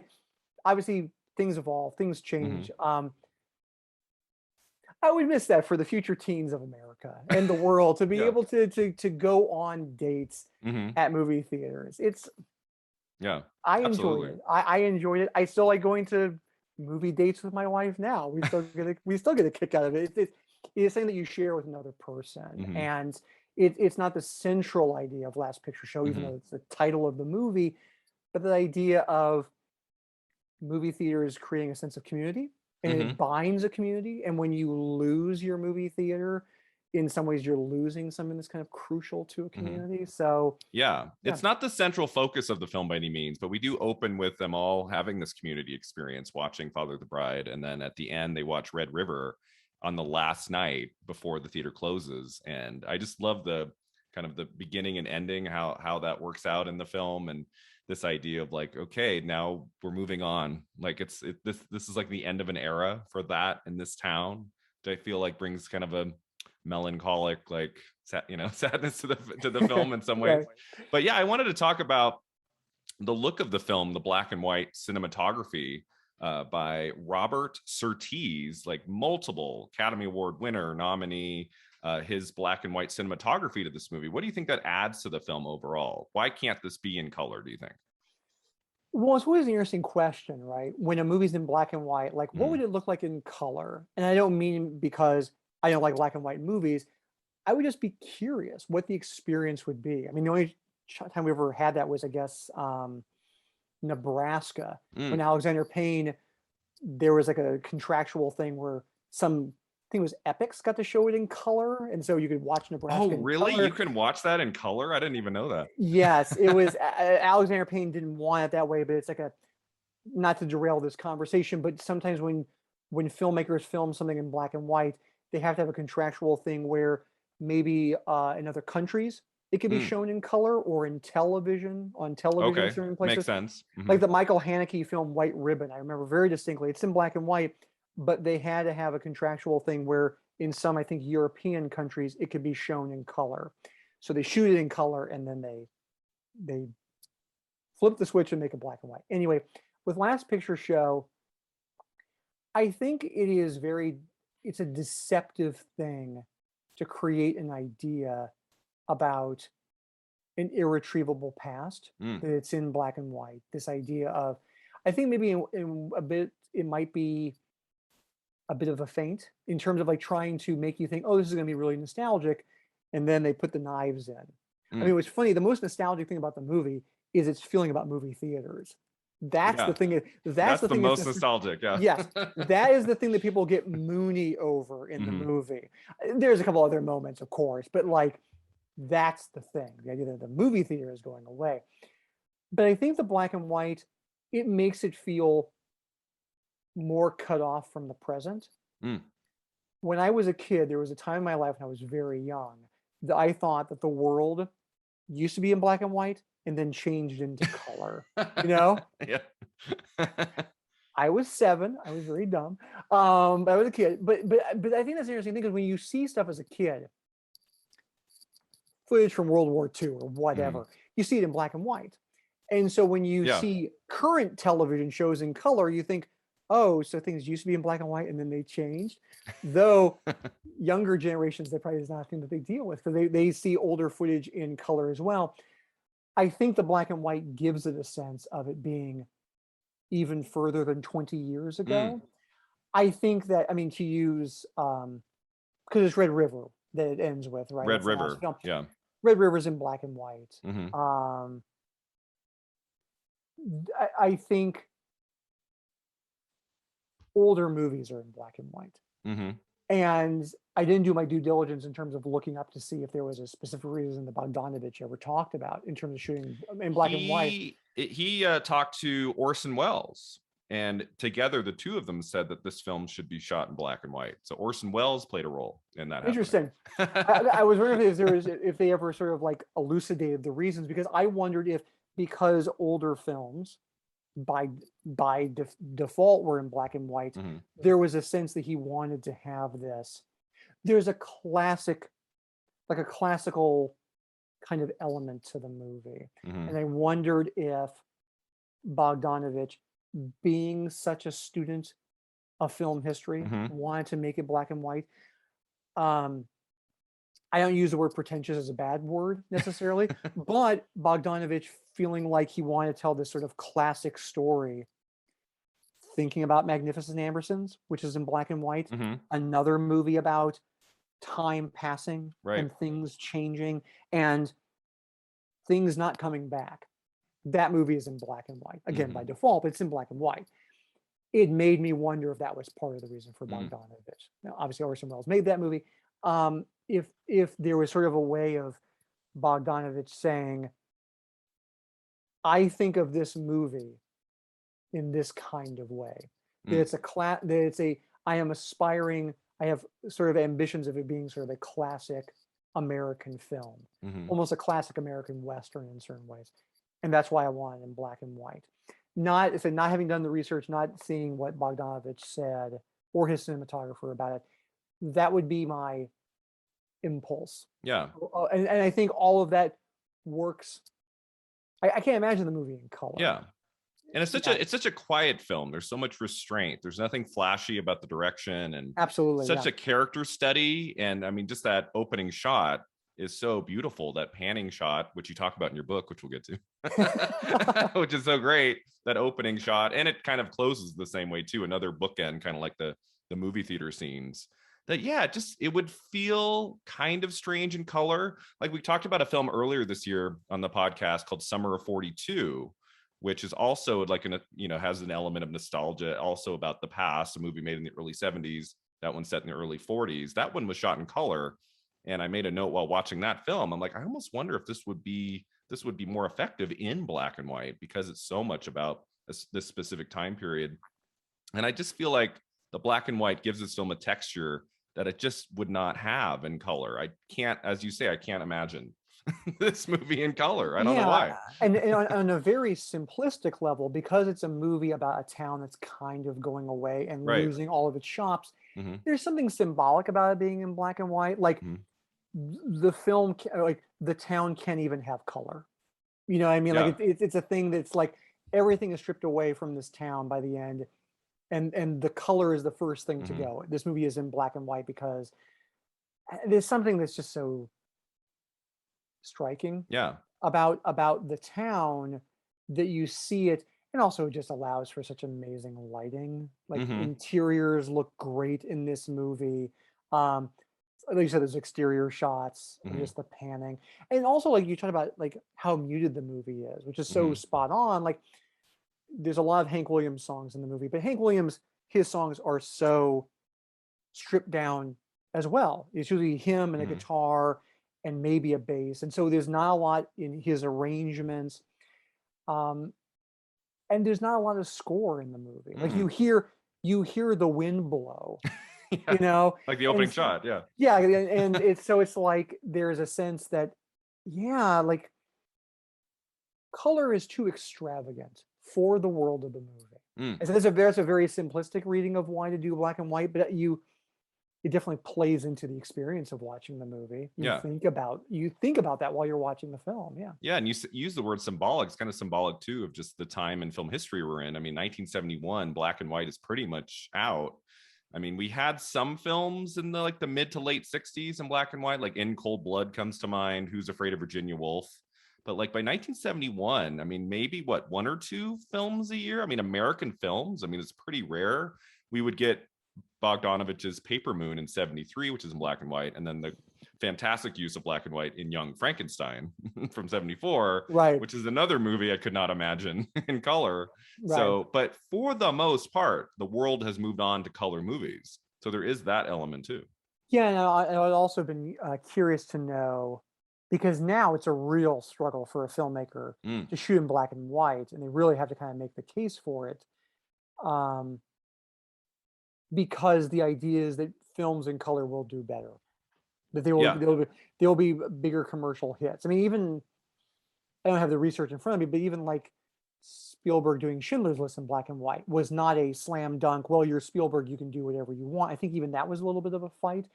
obviously things evolve, things change. I would miss that for the future teens of America and the world, to be able to go on dates at movie theaters. I enjoyed it. I enjoyed it. I still like going to movie dates with my wife now. We still get a kick out of it. It's something that you share with another person, and it's not the central idea of Last Picture Show, even though it's the title of the movie, but the idea of movie theaters creating a sense of community, and it binds a community. And when you lose your movie theater, in some ways you're losing something that's kind of crucial to a community. So it's not the central focus of the film by any means, but we do open with them all having this community experience, watching Father of the Bride, and then at the end they watch Red River on the last night before the theater closes. And I just love the kind of the beginning and ending, how that works out in the film, and this idea of like, okay, now we're moving on. Like this is like the end of an era for that in this town, which I feel like brings kind of a melancholic, like, sadness to the film in some ways. But yeah, I wanted to talk about the look of the film, the black and white cinematography by Robert Surtees, like multiple Academy Award winner, nominee. His black and white cinematography to this movie. What do you think that adds to the film overall? Why can't this be in color, do you think? Well, it's always an interesting question, right? When a movie's in black and white, like what would it look like in color? And I don't mean because I don't like black and white movies. I would just be curious what the experience would be. I mean, the only time we ever had that was, I guess, Nebraska, when Alexander Payne, there was like a contractual thing where I think it was Epix got to show it in color, and so you could watch Nebraska. Oh, really? You can watch that in color? I didn't even know that. Yes, it was. Alexander Payne didn't want it that way, but it's like not to derail this conversation, but sometimes when filmmakers film something in black and white, they have to have a contractual thing where maybe in other countries it could be shown in color, or in television, Okay, certain places. makes sense. Like the Michael Haneke film White Ribbon, I remember very distinctly. It's in black and white, but they had to have a contractual thing where in some, I think, European countries, it could be shown in color. So they shoot it in color, and then they flip the switch and make it black and white. Anyway, with Last Picture Show, I think it's a deceptive thing to create an idea about an irretrievable past, that it's in black and white. This idea of, I think maybe in a bit, it might be a bit of a feint in terms of like trying to make you think, oh, this is going to be really nostalgic. And then they put the knives in. I mean, what's funny, the most nostalgic thing about the movie is its feeling about movie theaters. That's the thing. That's the thing most nostalgic. Yeah. Yes. That is the thing that people get moony over in the movie. There's a couple other moments, of course, but like, that's the thing. The idea that the movie theater is going away. But I think the black and white, it makes it feel more cut off from the present. When I was a kid, there was a time in my life when I was very young that I thought that the world used to be in black and white and then changed into color. Yeah. I was 7. I was very dumb. But I was a kid. But I think that's an interesting thing, because when you see stuff as a kid, footage from World War II or whatever, you see it in black and white. And so when you see current television shows in color, you think, oh, so things used to be in black and white and then they changed. Though younger generations, that probably is not a thing that they deal with, because they see older footage in color as well. I think the black and white gives it a sense of it being even further than 20 years ago. I think that, I mean, to use, because it's Red River that it ends with, right? Red That's the last River. film. Yeah. Red River's in black and white. I think older movies are in black and white. And I didn't do my due diligence in terms of looking up to see if there was a specific reason that Bogdanovich ever talked about in terms of shooting in black and white. He talked to Orson Welles, and together the two of them said that this film should be shot in black and white. So Orson Welles played a role in that. Interesting. I was wondering if they ever sort of like elucidated the reasons, because I wondered if, because older films by default were in black and white, there was a sense that he wanted to have this. There's a classic, like a classical kind of element to the movie. And I wondered if Bogdanovich, being such a student of film history, wanted to make it black and white. I don't use the word pretentious as a bad word necessarily, but Bogdanovich feeling like he wanted to tell this sort of classic story, thinking about Magnificent Ambersons, which is in black and white, another movie about time passing and things changing and things not coming back. That movie is in black and white. Again, by default, but it's in black and white. It made me wonder if that was part of the reason for Bogdanovich. Now, obviously, Orson Welles made that movie. If there was sort of a way of Bogdanovich saying, I think of this movie in this kind of way, that I am aspiring, I have sort of ambitions of it being sort of a classic American film, almost a classic American Western in certain ways. And that's why I want it in black and white. Not having done the research, not seeing what Bogdanovich said or his cinematographer about it, that would be my impulse. Yeah. And I think all of that works. I can't imagine the movie in color. Yeah. And it's such a quiet film. There's so much restraint. There's nothing flashy about the direction, and absolutely such a character study. And I mean, just that opening shot is so beautiful. That panning shot, which you talk about in your book, which we'll get to, which is so great. That opening shot, and it kind of closes the same way too. Another bookend, kind of like the movie theater scenes. That it would feel kind of strange in color. Like we talked about a film earlier this year on the podcast called Summer of 42, which is also like has an element of nostalgia, also about the past, a movie made in the early 70s. That one set in the early 40s. That one was shot in color. And I made a note while watching that film. I'm like, I almost wonder if this would be more effective in black and white, because it's so much about this specific time period. And I just feel like the black and white gives this film a texture that it just would not have in color. I can't, as you say, I can't imagine this movie in color. I don't know why. And on a very simplistic level, because it's a movie about a town that's kind of going away and losing all of its shops, there's something symbolic about it being in black and white. Like the film, like the town can't even have color. You know what I mean? Like it's a thing that's like everything is stripped away from this town by the end. And the color is the first thing to go. This movie is in black and white because there's something that's just so striking about the town that you see it. And also it just allows for such amazing lighting. Like interiors look great in this movie. Like you said, there's exterior shots, just the panning. And also like you talked about like how muted the movie is, which is so spot on. Like there's a lot of Hank Williams songs in the movie, but Hank Williams, his songs are so stripped down as well. It's usually him and a guitar and maybe a bass. And so there's not a lot in his arrangements. And there's not a lot of score in the movie. Like you hear the wind blow, you know, like the opening shot. Yeah. Yeah. And it's like, there's a sense that, like color is too extravagant for the world of the movie. And so that's a very simplistic reading of why to do black and white, but it definitely plays into the experience of watching the movie. You think about that while you're watching the film. Yeah. And you use the word symbolic. It's kind of symbolic too of just the time and film history we're in. I mean, 1971, black and white is pretty much out. I mean, we had some films in the mid to late 60s in black and white, like In Cold Blood comes to mind, Who's Afraid of Virginia Woolf. But like by 1971, I mean, maybe what, one or two films a year? I mean, American films, I mean, it's pretty rare. We would get Bogdanovich's Paper Moon in 73, which is in black and white, and then the fantastic use of black and white in Young Frankenstein from 74, Right. which is another movie I could not imagine in color. Right. So, but for the most part, the world has moved on to color movies. So there is that element too. Yeah, and I've also been curious to know, because now it's a real struggle for a filmmaker to shoot in black and white, and they really have to kind of make the case for it. Because the idea is that films in color will do better, that they'll be bigger commercial hits. I mean, even I don't have the research in front of me, but even like Spielberg doing Schindler's List in black and white was not a slam dunk. Well, you're Spielberg, you can do whatever you want. I think even that was a little bit of a fight.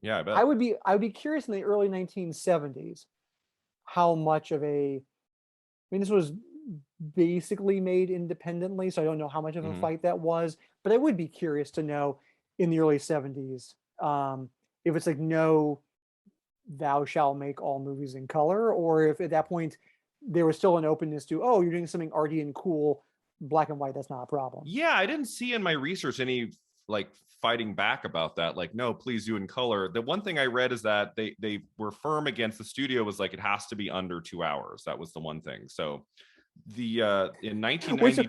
Yeah, I bet. I would be curious in the early 1970s how much of a, I mean, this was basically made independently, so I don't know how much of a fight that was, but I would be curious to know in the early 70s if it's like, no, thou shall make all movies in color, or if at that point there was still an openness to, oh, you're doing something arty and cool, black and white, that's not a problem. Yeah, I didn't see in my research any like fighting back about that, like, no, please do in color. The one thing I read is that they were firm against the studio, was like, it has to be under 2 hours. That was the one thing. So the in 1990,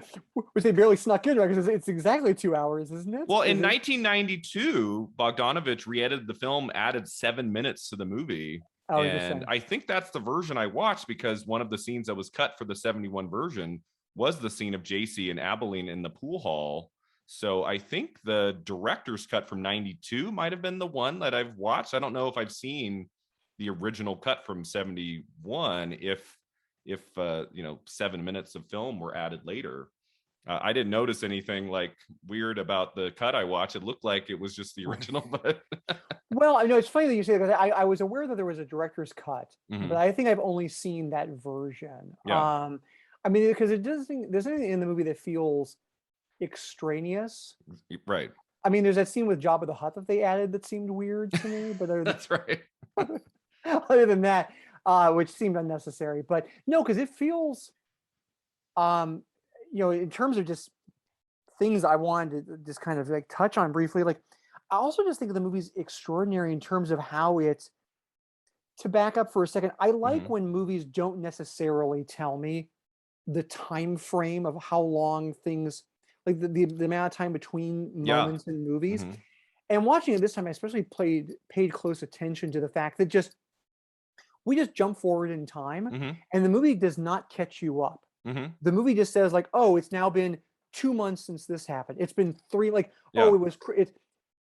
which they barely snuck in, right? Because it's exactly 2 hours, isn't it? Well, in 1992, Bogdanovich re-edited the film, added 7 minutes to the movie. And I think that's the version I watched, because one of the scenes that was cut for the 71 version was the scene of JC and Abilene in the pool hall. So I think the director's cut from 92 might have been the one that I've watched. I don't know if I've seen the original cut from 71, if 7 minutes of film were added later. I didn't notice anything like weird about the cut I watched. It looked like it was just the original. But well, I know it's funny that you say that, because I was aware that there was a director's cut, but I think I've only seen that version. Yeah. I mean, because there's anything in the movie that feels extraneous. Right. I mean, there's that scene with Jabba the Hutt that they added that seemed weird to me, but that's right. Other than that, which seemed unnecessary, but no, because it feels, in terms of just things I wanted to just kind of like touch on briefly, like I also just think the movie's extraordinary in terms of how it's, to back up for a second, I like when movies don't necessarily tell me the time frame of how long things, like the amount of time between moments in movies. And watching it this time, I especially paid close attention to the fact that we just jump forward in time, and the movie does not catch you up. The movie just says like, oh, it's now been 2 months since this happened. It's been 3, like, oh,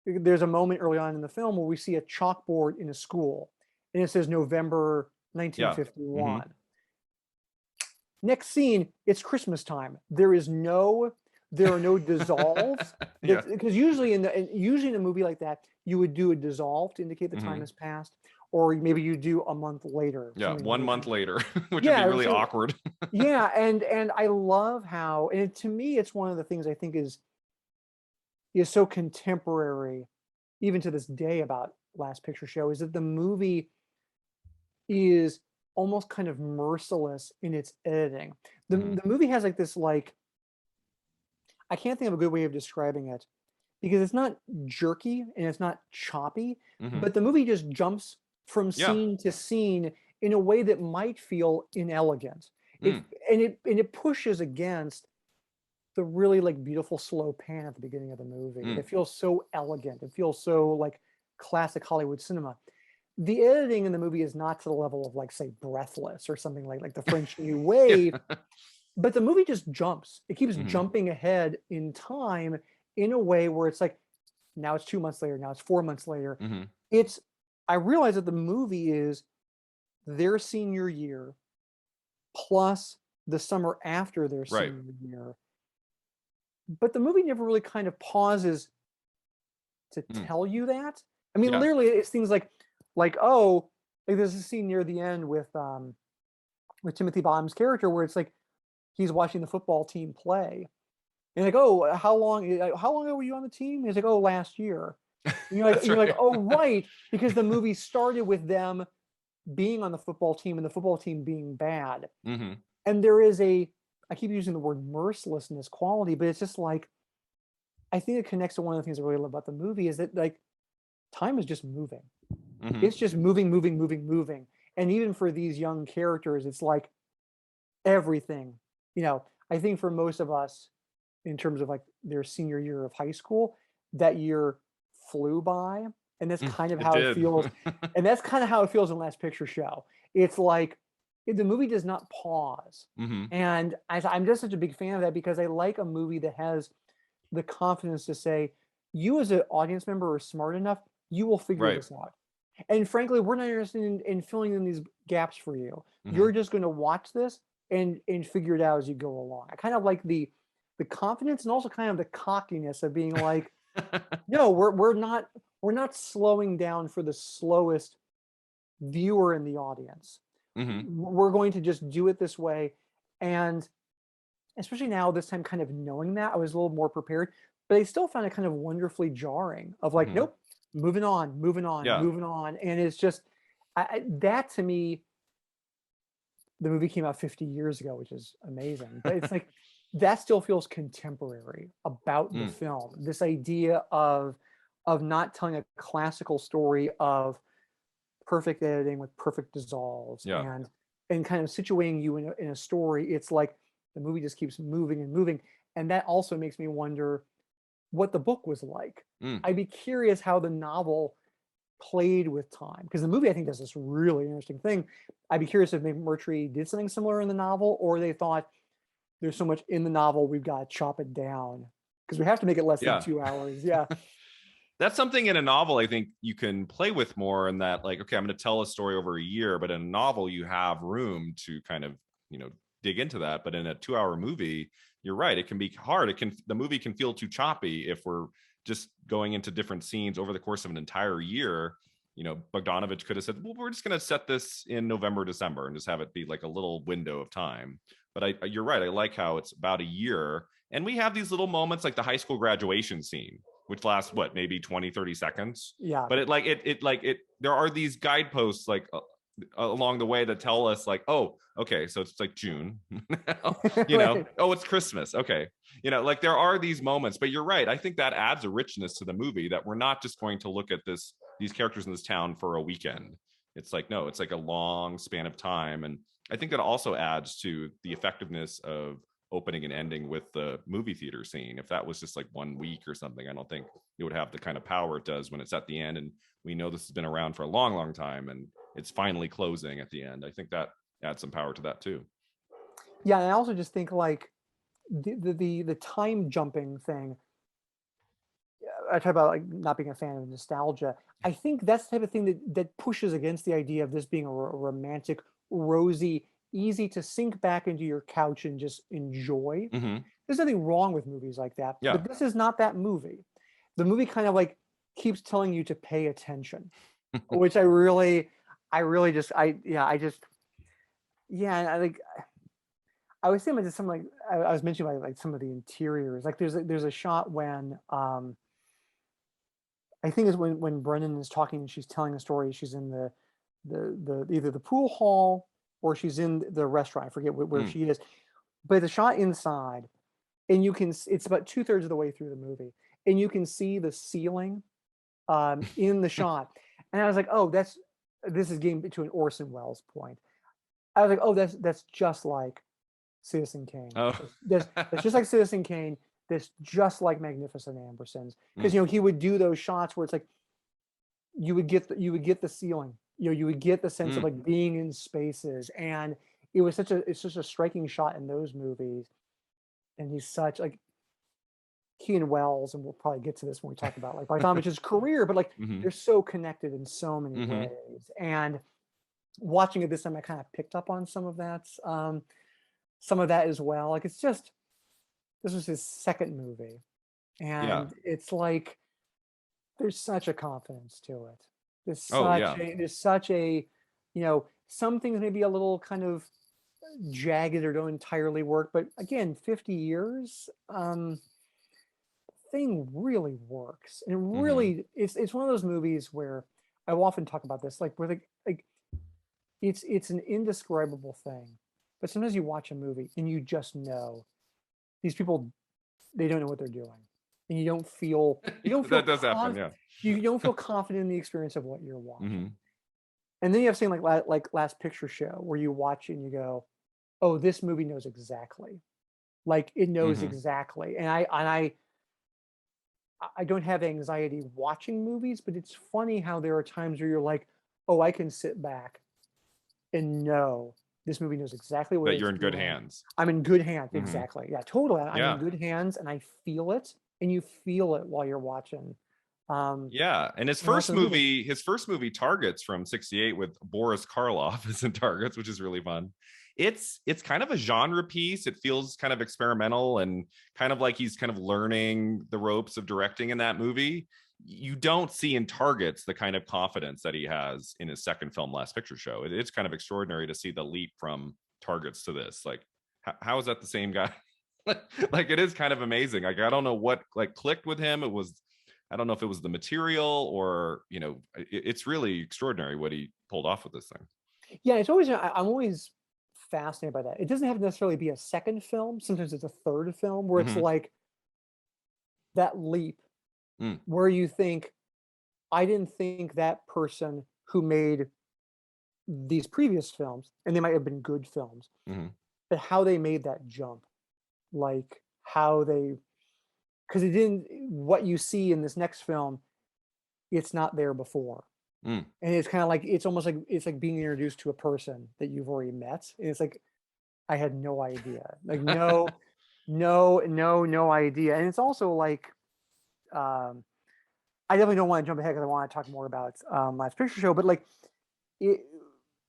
there's a moment early on in the film where we see a chalkboard in a school, and it says November 1951. Next scene, it's Christmas time. There are no dissolves, because usually in a movie like that, you would do a dissolve to indicate the time has passed, or maybe you do a month later. Yeah, 1 month later, which would be really awkward. Yeah, and I love how, and to me, it's one of the things I think is so contemporary, even to this day, about Last Picture Show, is that the movie is almost kind of merciless in its editing. The movie has like this, like, I can't think of a good way of describing it, because it's not jerky and it's not choppy, but the movie just jumps from scene to scene in a way that might feel inelegant. And it pushes against the really like beautiful slow pan at the beginning of the movie. It feels so elegant. It feels so like classic Hollywood cinema. The editing in the movie is not to the level of, like, say, Breathless or something like the French New Wave, but the movie just jumps. It keeps jumping ahead in time in a way where it's like, now it's 2 months later, now it's 4 months later. I realize that the movie is their senior year plus the summer after their senior year. But the movie never really kind of pauses to tell you that. I mean, literally, it's things like, oh, like there's a scene near the end with Timothy Bottom's character where it's like he's watching the football team play, and like, oh, how long ago were you on the team? He's like, oh, last year. And you're like, oh, right, because the movie started with them being on the football team and the football team being bad. Mm-hmm. And there is I keep using the word mercilessness quality, but it's just like, I think it connects to one of the things I really love about the movie is that like time is just moving. Mm-hmm. It's just moving. And even for these young characters, it's like everything, I think for most of us, in terms of like their senior year of high school, that year flew by. And that's kind of It how it did. feels. And that's kind of how it feels in Last Picture Show. It's like the movie does not pause. Mm-hmm. And I'm just such a big fan of that because I like a movie that has the confidence to say, you as an audience member are smart enough, you will figure Right. this out. And frankly, we're not interested in filling in these gaps for you. Mm-hmm. You're just going to watch this and figure it out as you go along. I kind of like the confidence and also kind of the cockiness of being like, no, we're not slowing down for the slowest viewer in the audience. Mm-hmm. We're going to just do it this way. And especially now, this time, kind of knowing that, I was a little more prepared, but I still found it kind of wonderfully jarring of like, Mm-hmm. nope, moving on. Yeah. And it's just, that to me, the movie came out 50 years ago, which is amazing, but it's like, that still feels contemporary about the film. This idea of not telling a classical story of perfect editing with perfect dissolves, Yeah. and kind of situating you in a story. It's like the movie just keeps moving, and that also makes me wonder what the book was like. I'd be curious how the novel played with time, because the movie I think does this really interesting thing. I'd be curious if maybe Murtry did something similar in the novel, or they thought there's so much in the novel we've got to chop it down because we have to make it less than 2 hours. Yeah. That's something in a novel I think you can play with more, in that like, okay, I'm going to tell a story over a year, but in a novel you have room to kind of, dig into that. But in a 2-hour movie, you're right, it can be hard. The movie can feel too choppy if we're just going into different scenes over the course of an entire year. Bogdanovich could have said, well, we're just going to set this in November, December, and just have it be like a little window of time. But you're right, I like how it's about a year, and we have these little moments like the high school graduation scene, which lasts maybe 20-30 seconds. Yeah. But there are these guideposts like along the way that tell us like, oh, okay, so it's like June. Right. Oh, it's Christmas. Okay. Like there are these moments, but you're right. I think that adds a richness to the movie, that we're not just going to look at these characters in this town for a weekend. It's like, no, it's like a long span of time. And I think that also adds to the effectiveness of opening and ending with the movie theater scene. If that was just like 1 week or something, I don't think it would have the kind of power it does when it's at the end. And we know this has been around for a long, long time, and it's finally closing at the end. I think that adds some power to that too. Yeah, and I also just think like the time jumping thing. I talk about like not being a fan of nostalgia. I think that's the type of thing that pushes against the idea of this being a romantic, rosy, easy to sink back into your couch and just enjoy. Mm-hmm. There's nothing wrong with movies like that, Yeah. but this is not that movie. The movie kind of like keeps telling you to pay attention, which I just, I like, I was thinking about just something like, I was mentioning like some of the interiors. Like there's a shot when, I think is when Brennan is talking and she's telling a story. She's in the either the pool hall or she's in the restaurant. I forget where she is, but the shot inside, and it's about 2/3 of the way through the movie, and you can see the ceiling in the shot. And I was like, oh, this is getting to an Orson Welles point. I was like, oh, that's just like Citizen Kane. Oh. That's just like Citizen Kane. That's just like Magnificent Ambersons, because he would do those shots where it's like you would get the ceiling, you would get the sense of like being in spaces, and it's such a striking shot in those movies. And he's such like Keanu Wells, and we'll probably get to this when we talk about like Bogdanovich's career, but like they're so connected in so many ways. And watching it this time, I kind of picked up on some of that as well. Like it's just, this was his second movie, and it's like there's such a confidence to it. There's such a, some things maybe a little kind of jagged or don't entirely work, but again, 50 years, thing really works, and really, it's one of those movies where I will often talk about this, like where like it's an indescribable thing. But sometimes you watch a movie and you just know these people, they don't know what they're doing, and you don't feel That does happen, yeah. you don't feel confident in the experience of what you're watching. Mm-hmm. And then you have something like Last Picture Show, where you watch it and you go, "Oh, this movie knows exactly, like it knows exactly." And I don't have anxiety watching movies, but it's funny how there are times where you're like, "Oh, I can sit back and know this movie knows exactly what That it's you're in good doing. hands. I'm in good hands." Exactly. Yeah, totally. I'm Yeah. in good hands, and I feel it, and you feel it while you're watching. Yeah, and his first movie, Targets from '68 with Boris Karloff is in Targets, which is really fun. It's kind of a genre piece. It feels kind of experimental and kind of like he's kind of learning the ropes of directing in that movie. You don't see in Targets the kind of confidence that he has in his second film, Last Picture Show. It's kind of extraordinary to see the leap from Targets to this. Like, how is that the same guy? Like, it is kind of amazing. Like, I don't know what like clicked with him. I don't know if it was the material or, it's really extraordinary what he pulled off with this thing. Yeah, I'm always fascinated by that. It doesn't have to necessarily be a second film. Sometimes it's a third film where it's like that leap where you think, I didn't think that person who made these previous films, and they might have been good films, but how they made that jump, like how they, because what you see in this next film, it's not there before. And it's kind of like, it's almost like, it's like being introduced to a person that you've already met. And it's like, I had no idea. Like, no idea. And it's also like, I definitely don't want to jump ahead because I want to talk more about Last Picture Show, but like,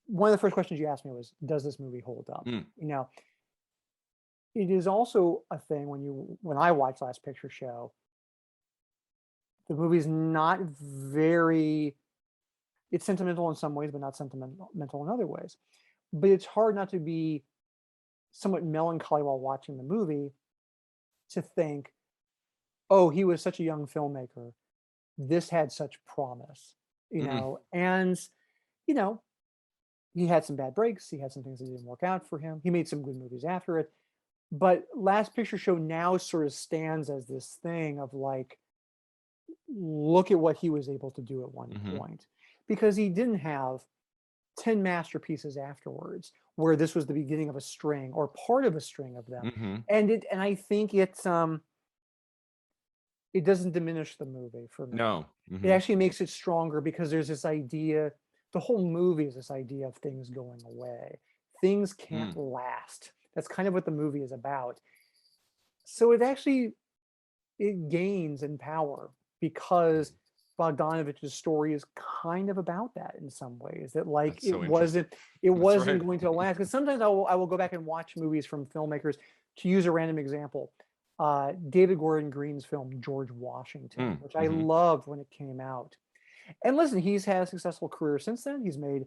one of the first questions you asked me was, does this movie hold up? It is also a thing when I watch Last Picture Show, the movie's not very, it's sentimental in some ways, but not sentimental in other ways. But it's hard not to be somewhat melancholy while watching the movie, to think, oh, he was such a young filmmaker. This had such promise, and, he had some bad breaks. He had some things that didn't work out for him. He made some good movies after it. But Last Picture Show now sort of stands as this thing of like, look at what he was able to do at one point, because he didn't have 10 masterpieces afterwards where this was the beginning of a string or part of a string of them. And I think it doesn't diminish the movie for me. No. It actually makes it stronger, because there's this idea, the whole movie is this idea of things going away. Things can't last. That's kind of what the movie is about. So it gains in power, because Bogdanovich's story is kind of about that in some ways, that like it wasn't going to last. Because sometimes I will go back and watch movies from filmmakers. To use a random example, David Gordon Green's film George Washington, which I loved when it came out. And listen, he's had a successful career since then. He's made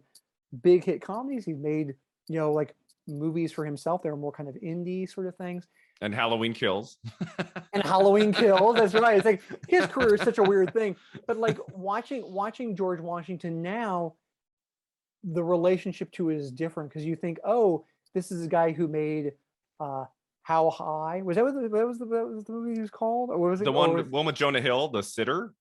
big hit comedies. He's made, like movies for himself that are more kind of indie sort of things. And Halloween Kills. And Halloween Kills. That's right. It's like his career is such a weird thing. But like watching George Washington now, the relationship to it is different, because you think, oh, this is a guy who made How High? Was that what the movie he was called? Or what was it? The one with Jonah Hill, The Sitter?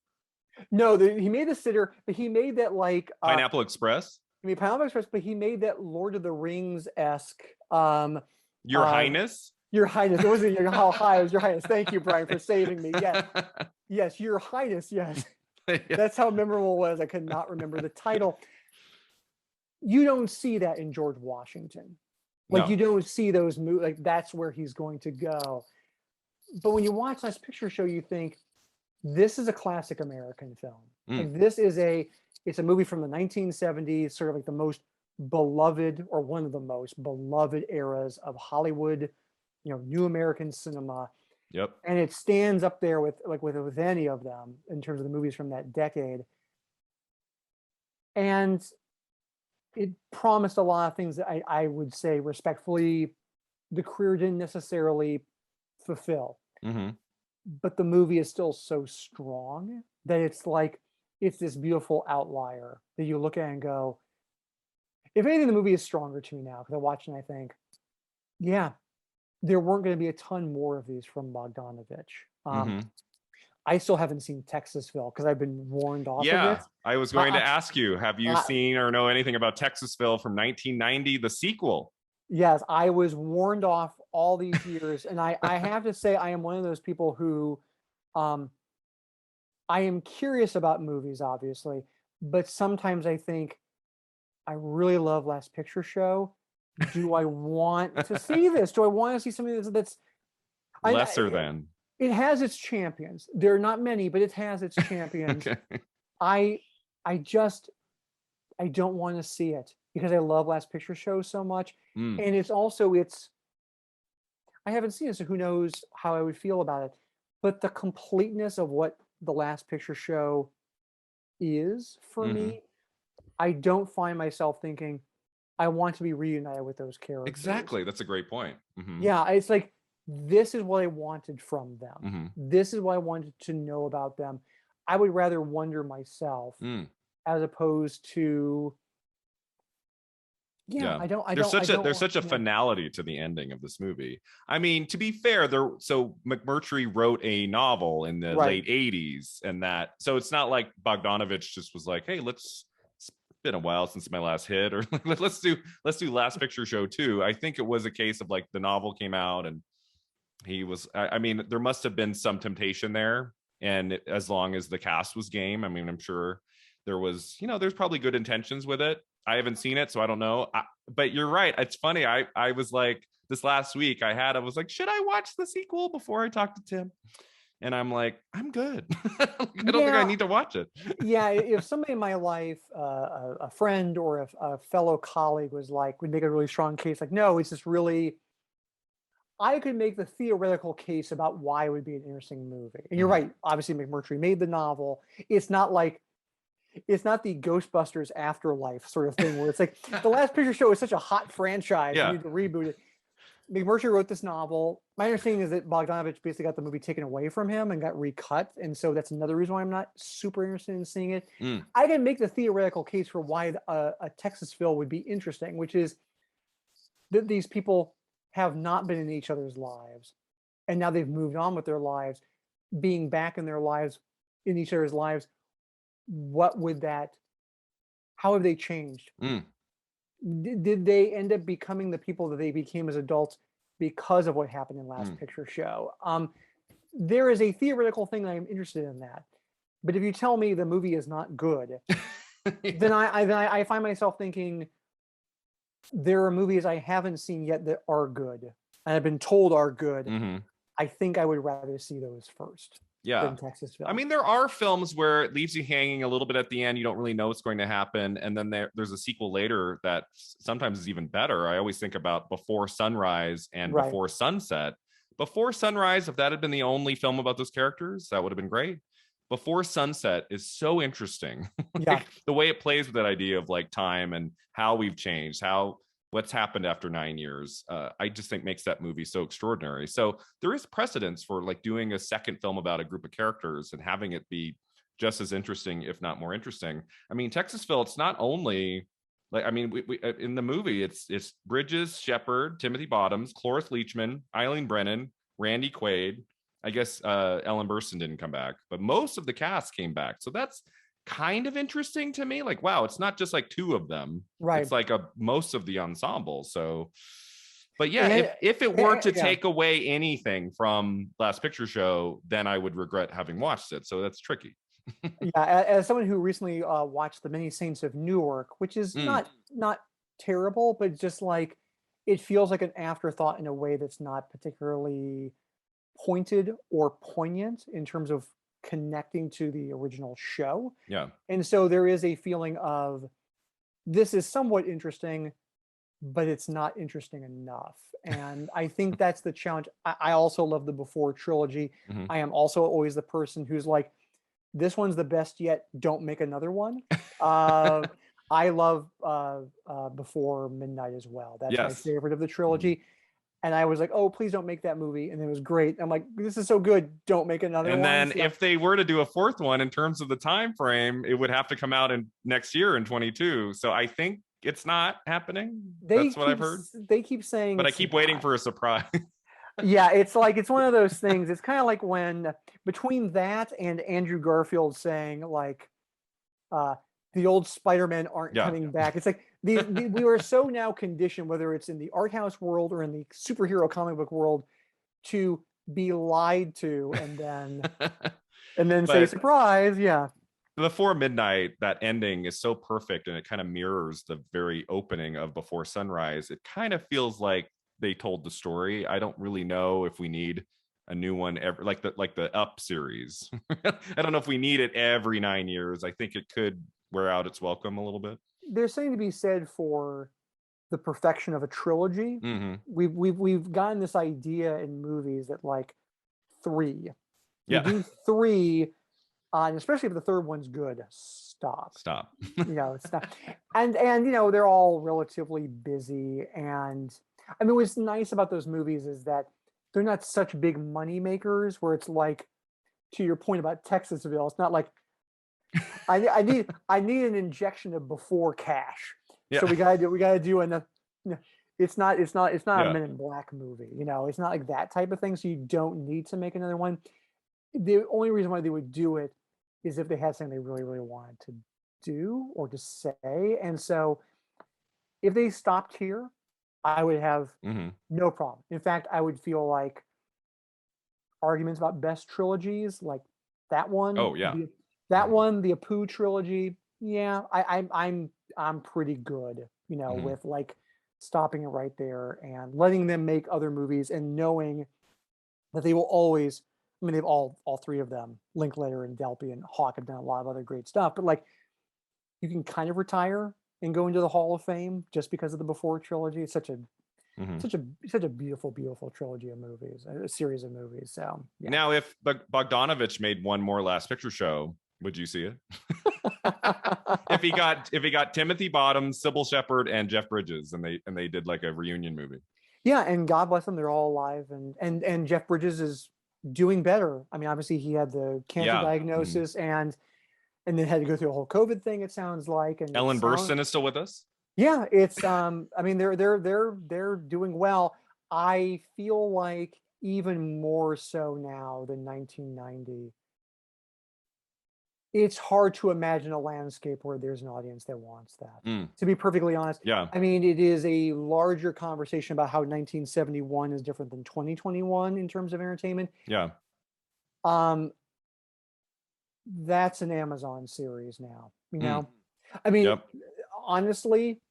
No, he made The Sitter, but he made that like Pineapple Express. He made Pineapple Express, but he made that Lord of the Rings-esque. Your Highness. Your Highness. It wasn't your How High. It was Your Highness. Thank you, Brian, for saving me. Yes, yes, Your Highness. Yes, that's how memorable it was. I could not remember the title. You don't see that in George Washington. Like, you don't see those movies. Like, that's where he's going to go. But when you watch Last Picture Show, you think, this is a classic American film. Like, it's a movie from the 1970s, sort of like the most beloved, or one of the most beloved eras of Hollywood, new American cinema. Yep. And it stands up there with any of them in terms of the movies from that decade. And it promised a lot of things that I would say respectfully, the career didn't necessarily fulfill. But the movie is still so strong that it's like, it's this beautiful outlier that you look at and go, if anything, the movie is stronger to me now because I watch and I think, yeah, there weren't going to be a ton more of these from Bogdanovich. Mm-hmm. I still haven't seen Texasville because I've been warned off of it. Yeah, I was going to ask you, have you seen or know anything about Texasville from 1990, the sequel? Yes, I was warned off all these years, and I have to say I am one of those people who, um, I am curious about movies, obviously, but sometimes I think I really love Last Picture Show. Do I want to see this? Do I want to see something that's Lesser than. it has its champions. There are not many, but it has its champions. Okay. I just I don't want to see it because I love Last Picture Show so much. Mm. And it's I haven't seen it, so who knows how I would feel about it. But the completeness of what the Last Picture Show is for me, I don't find myself thinking, I want to be reunited with those characters. Exactly. That's a great point. Yeah, it's like, this is what I wanted from them. Mm-hmm. This is what I wanted to know about them. I would rather wonder myself as opposed to, there's such a finality to the ending of this movie. I mean, to be fair, so McMurtry wrote a novel in the late 80s, and so it's not like Bogdanovich just was like, hey, it's been a while since my last hit, or let's do Last Picture Show 2. I think it was a case of like the novel came out and he was, I mean, there must have been some temptation there, and as long as the cast was game, I mean, I'm sure there was, there's probably good intentions with it. I haven't seen it, so I don't know. But you're right. It's funny. I was like, this last week I was like, should I watch the sequel before I talk to Tim? And I'm like, I'm good. I don't think I need to watch it. Yeah, if somebody in my life, a friend or a fellow colleague would make a really strong case, like, no, it's just really, I could make the theoretical case about why it would be an interesting movie. And you're right. Obviously, McMurtry made the novel. It's not the Ghostbusters Afterlife sort of thing where it's like the Last Picture Show is such a hot franchise. You need to reboot it. McMurtry wrote this novel. My understanding is that Bogdanovich basically got the movie taken away from him and got recut. And so that's another reason why I'm not super interested in seeing it. I can make the theoretical case for why a Texasville would be interesting, which is that these people have not been in each other's lives. And now they've moved on with their lives. Being back in their lives, in each other's lives, how have they changed? Did they end up becoming the people that they became as adults because of what happened in Last Picture Show? There is a theoretical thing that I'm interested in that. But if you tell me the movie is not good, then I find myself thinking, there are movies I haven't seen yet that are good and I've been told are good. I think I would rather see those first. Yeah. I mean, there are films where it leaves you hanging a little bit at the end. You don't really know what's going to happen. And then there's a sequel later that sometimes is even better. I always think about Before Sunrise and Before Sunset. Before Sunrise, if that had been the only film about those characters, that would have been great. Before Sunset is so interesting. The way it plays with that idea of like time and how we've changed, what's happened after 9 years, I just think makes that movie so extraordinary. So there is precedence for like doing a second film about a group of characters and having it be just as interesting, if not more interesting. I mean, Texasville, it's not only like, I mean, we in the movie, it's Bridges, Shepherd, Timothy Bottoms, Cloris Leachman, Eileen Brennan, Randy Quaid. I guess Ellen Burstyn didn't come back, but most of the cast came back. So that's kind of interesting to me. Like, wow, it's not just like two of them. It's like most of the ensemble. So, but yeah, if it were to take away anything from Last Picture Show, then I would regret having watched it. So that's tricky. As someone who recently watched The Many Saints of Newark, which is not terrible, but just like, it feels like an afterthought in a way that's not particularly pointed or poignant in terms of connecting to the original show. And so there is a feeling of, this is somewhat interesting, but it's not interesting enough. And I think that's the challenge. I also love the Before trilogy. I am also always the person who's like, this one's the best yet, don't make another one. I love Before Midnight as well. That's my favorite of the trilogy. And I was like, oh, please don't make that movie. And it was great. I'm like, this is so good. Don't make another one. And then if they were to do a fourth one, in terms of the time frame, it would have to come out in next year in 22. So I think it's not happening. They That's what I've heard. They keep saying, but I keep waiting for a surprise. Yeah, it's one of those things. It's kind of like when between that and Andrew Garfield saying like the old Spider-Man aren't coming back. It's like we are so now conditioned, whether it's in the art house world or in the superhero comic book world, to be lied to and then say surprise. Yeah. Before Midnight, that ending is so perfect, and it kind of mirrors the very opening of Before Sunrise. It kind of feels like they told the story. I don't really know if we need a new one ever, like the Up series. I don't know if we need it every 9 years. I think it could wear out its welcome a little bit. There's something to be said for the perfection of a trilogy. We've gotten this idea in movies that like three. You do three, and especially if the third one's good, stop. It's not. And they're all relatively busy. And I mean, what's nice about those movies is that they're not such big money makers where it's like, to your point about Texasville, it's not like I need an injection of before cash. So we gotta do enough. It's not a Men in Black movie. It's not like that type of thing. So you don't need to make another one. The only reason why they would do it is if they had something they really, really wanted to do or to say. And so if they stopped here, I would have no problem. In fact, I would feel like arguments about best trilogies, like that one. Oh yeah. That one, the Apu trilogy. Yeah, I'm pretty good, with like stopping it right there and letting them make other movies and knowing that they will always. I mean, they've all three of them, Linklater and Delpy and Hawke, have done a lot of other great stuff. But like, you can kind of retire and go into the Hall of Fame just because of the Before trilogy. It's such a beautiful, beautiful trilogy of movies, a series of movies. So yeah. Now, if Bogdanovich made one more Last Picture Show, would you see it? if he got Timothy Bottoms, Sybil Shepherd, and Jeff Bridges, and they did like a reunion movie. Yeah, and God bless them, they're all alive, and Jeff Bridges is doing better. I mean, obviously he had the cancer diagnosis and then had to go through a whole COVID thing, it sounds like. And Ellen Burstyn is still with us. Yeah, it's I mean, they're doing well. I feel like even more so now than 1990. It's hard to imagine a landscape where there's an audience that wants that. To be perfectly honest. Yeah. I mean, it is a larger conversation about how 1971 is different than 2021 in terms of entertainment. Yeah. That's an Amazon series now, I mean, honestly,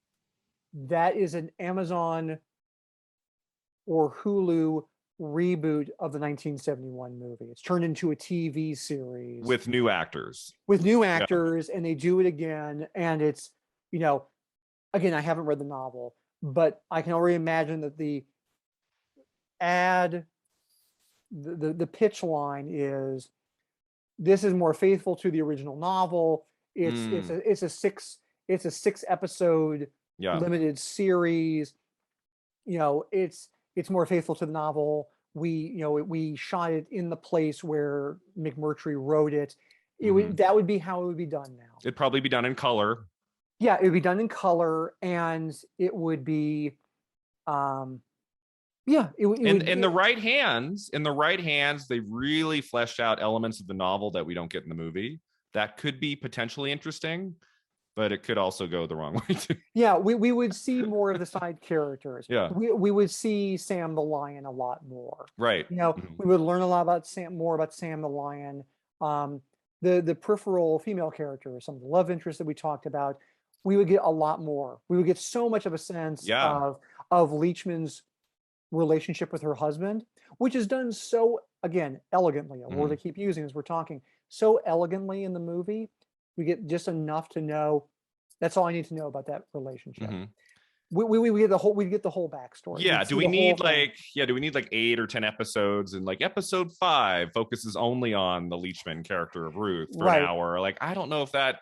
that is an Amazon or Hulu reboot of the 1971 movie. It's turned into a TV series with new actors. And they do it again. And it's, again, I haven't read the novel, but I can already imagine that the pitch line is, this is more faithful to the original novel. It's a 6 episode limited series. It's more faithful to the novel. We shot it in the place where McMurtry wrote it. That would be how it would be done now. It'd probably be done in color. Yeah, it would be done in color, and it would be, in the right hands. In the right hands, they really fleshed out elements of the novel that we don't get in the movie. That could be potentially interesting, but it could also go the wrong way too. Yeah, we would see more of the side characters. Yeah, we would see Sam the Lion a lot more. Right. We would learn a lot about Sam the Lion. The peripheral female characters, some of the love interests that we talked about, we would get a lot more. We would get so much of a sense of Leachman's relationship with her husband, which is done so, again, elegantly, a word I keep using as we're talking, so elegantly in the movie. We get just enough to know. That's all I need to know about that relationship. We get the whole backstory. Yeah. Do we need like 8 or 10 episodes? And like episode 5 focuses only on the Leachman character of Ruth for an hour. Like, I don't know if that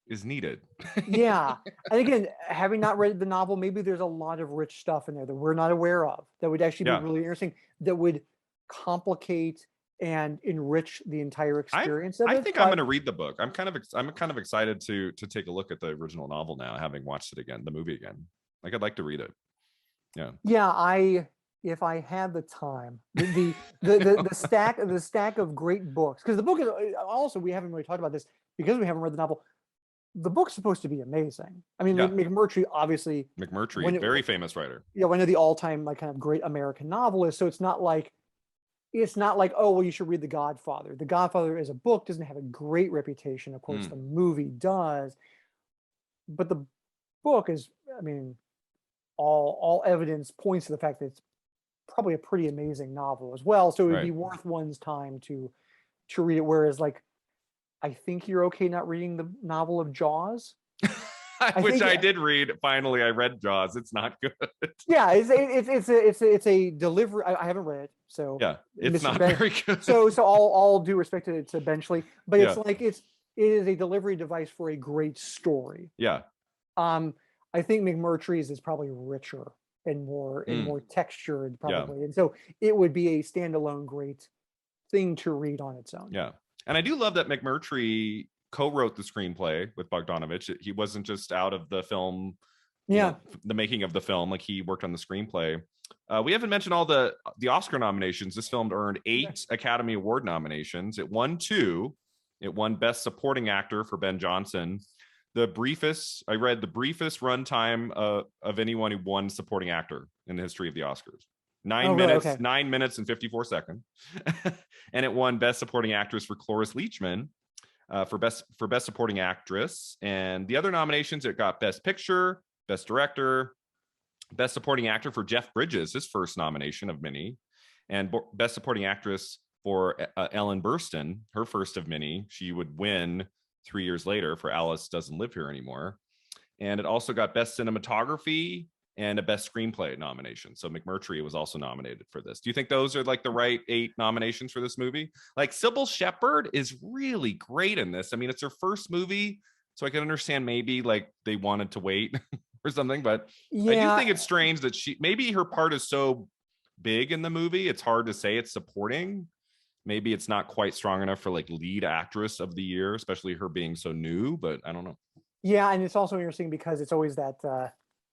is needed. Yeah. And again, having not read the novel, maybe there's a lot of rich stuff in there that we're not aware of that would actually be really interesting, that would complicate and enrich the entire experience of I it. think I'm going to read the book. I'm kind of excited to take a look at the original novel now, having watched it again, the movie again. Like I'd like to read it. Yeah. Yeah, if I had the time, the stack of great books, because the book is also, we haven't really talked about this because we haven't read the novel. The book's supposed to be amazing. I mean, McMurtry, obviously, very famous writer. Yeah, one of the all-time like kind of great American novelists. So it's not like, oh well, you should read The Godfather. The Godfather as a book doesn't have a great reputation. Of course, the movie does, but the book is, I mean, all evidence points to the fact that it's probably a pretty amazing novel as well. So it would be worth one's time to read it. Whereas, like, I think you're okay not reading the novel of Jaws, which I did read. Finally, I read Jaws. It's not good. Yeah, it's a delivery. I haven't read it, so yeah, it's not very good. So all due respect to Benchley, but it's like it is a delivery device for a great story. Yeah. I think McMurtry's is probably richer and more textured, probably, and so it would be a standalone great thing to read on its own. Yeah, and I do love that McMurtry co-wrote the screenplay with Bogdanovich. He wasn't just out of the film, the making of the film. Like, he worked on the screenplay. We haven't mentioned all the Oscar nominations. This film earned 8 Academy Award nominations. It won 2. It won Best Supporting Actor for Ben Johnson. I read the briefest runtime of anyone who won Supporting Actor in the history of the Oscars. 9 minutes and 54 seconds. And it won Best Supporting Actress for Cloris Leachman, for best supporting actress. And the other nominations, it got Best Picture, Best Director, Best Supporting Actor for Jeff Bridges, his first nomination of many, and Best Supporting Actress for Ellen Burstyn, her first of many. She would win 3 years later for Alice Doesn't Live Here Anymore. And it also got Best Cinematography and a Best Screenplay nomination. So McMurtry was also nominated for this. Do you think those are like the right 8 nominations for this movie? Like, Sybil Shepherd is really great in this. I mean, it's her first movie, so I can understand maybe like they wanted to wait or something, but I do think it's strange that maybe her part is so big in the movie, it's hard to say it's supporting. Maybe it's not quite strong enough for like lead actress of the year, especially her being so new, but I don't know. Yeah, and it's also interesting because it's always that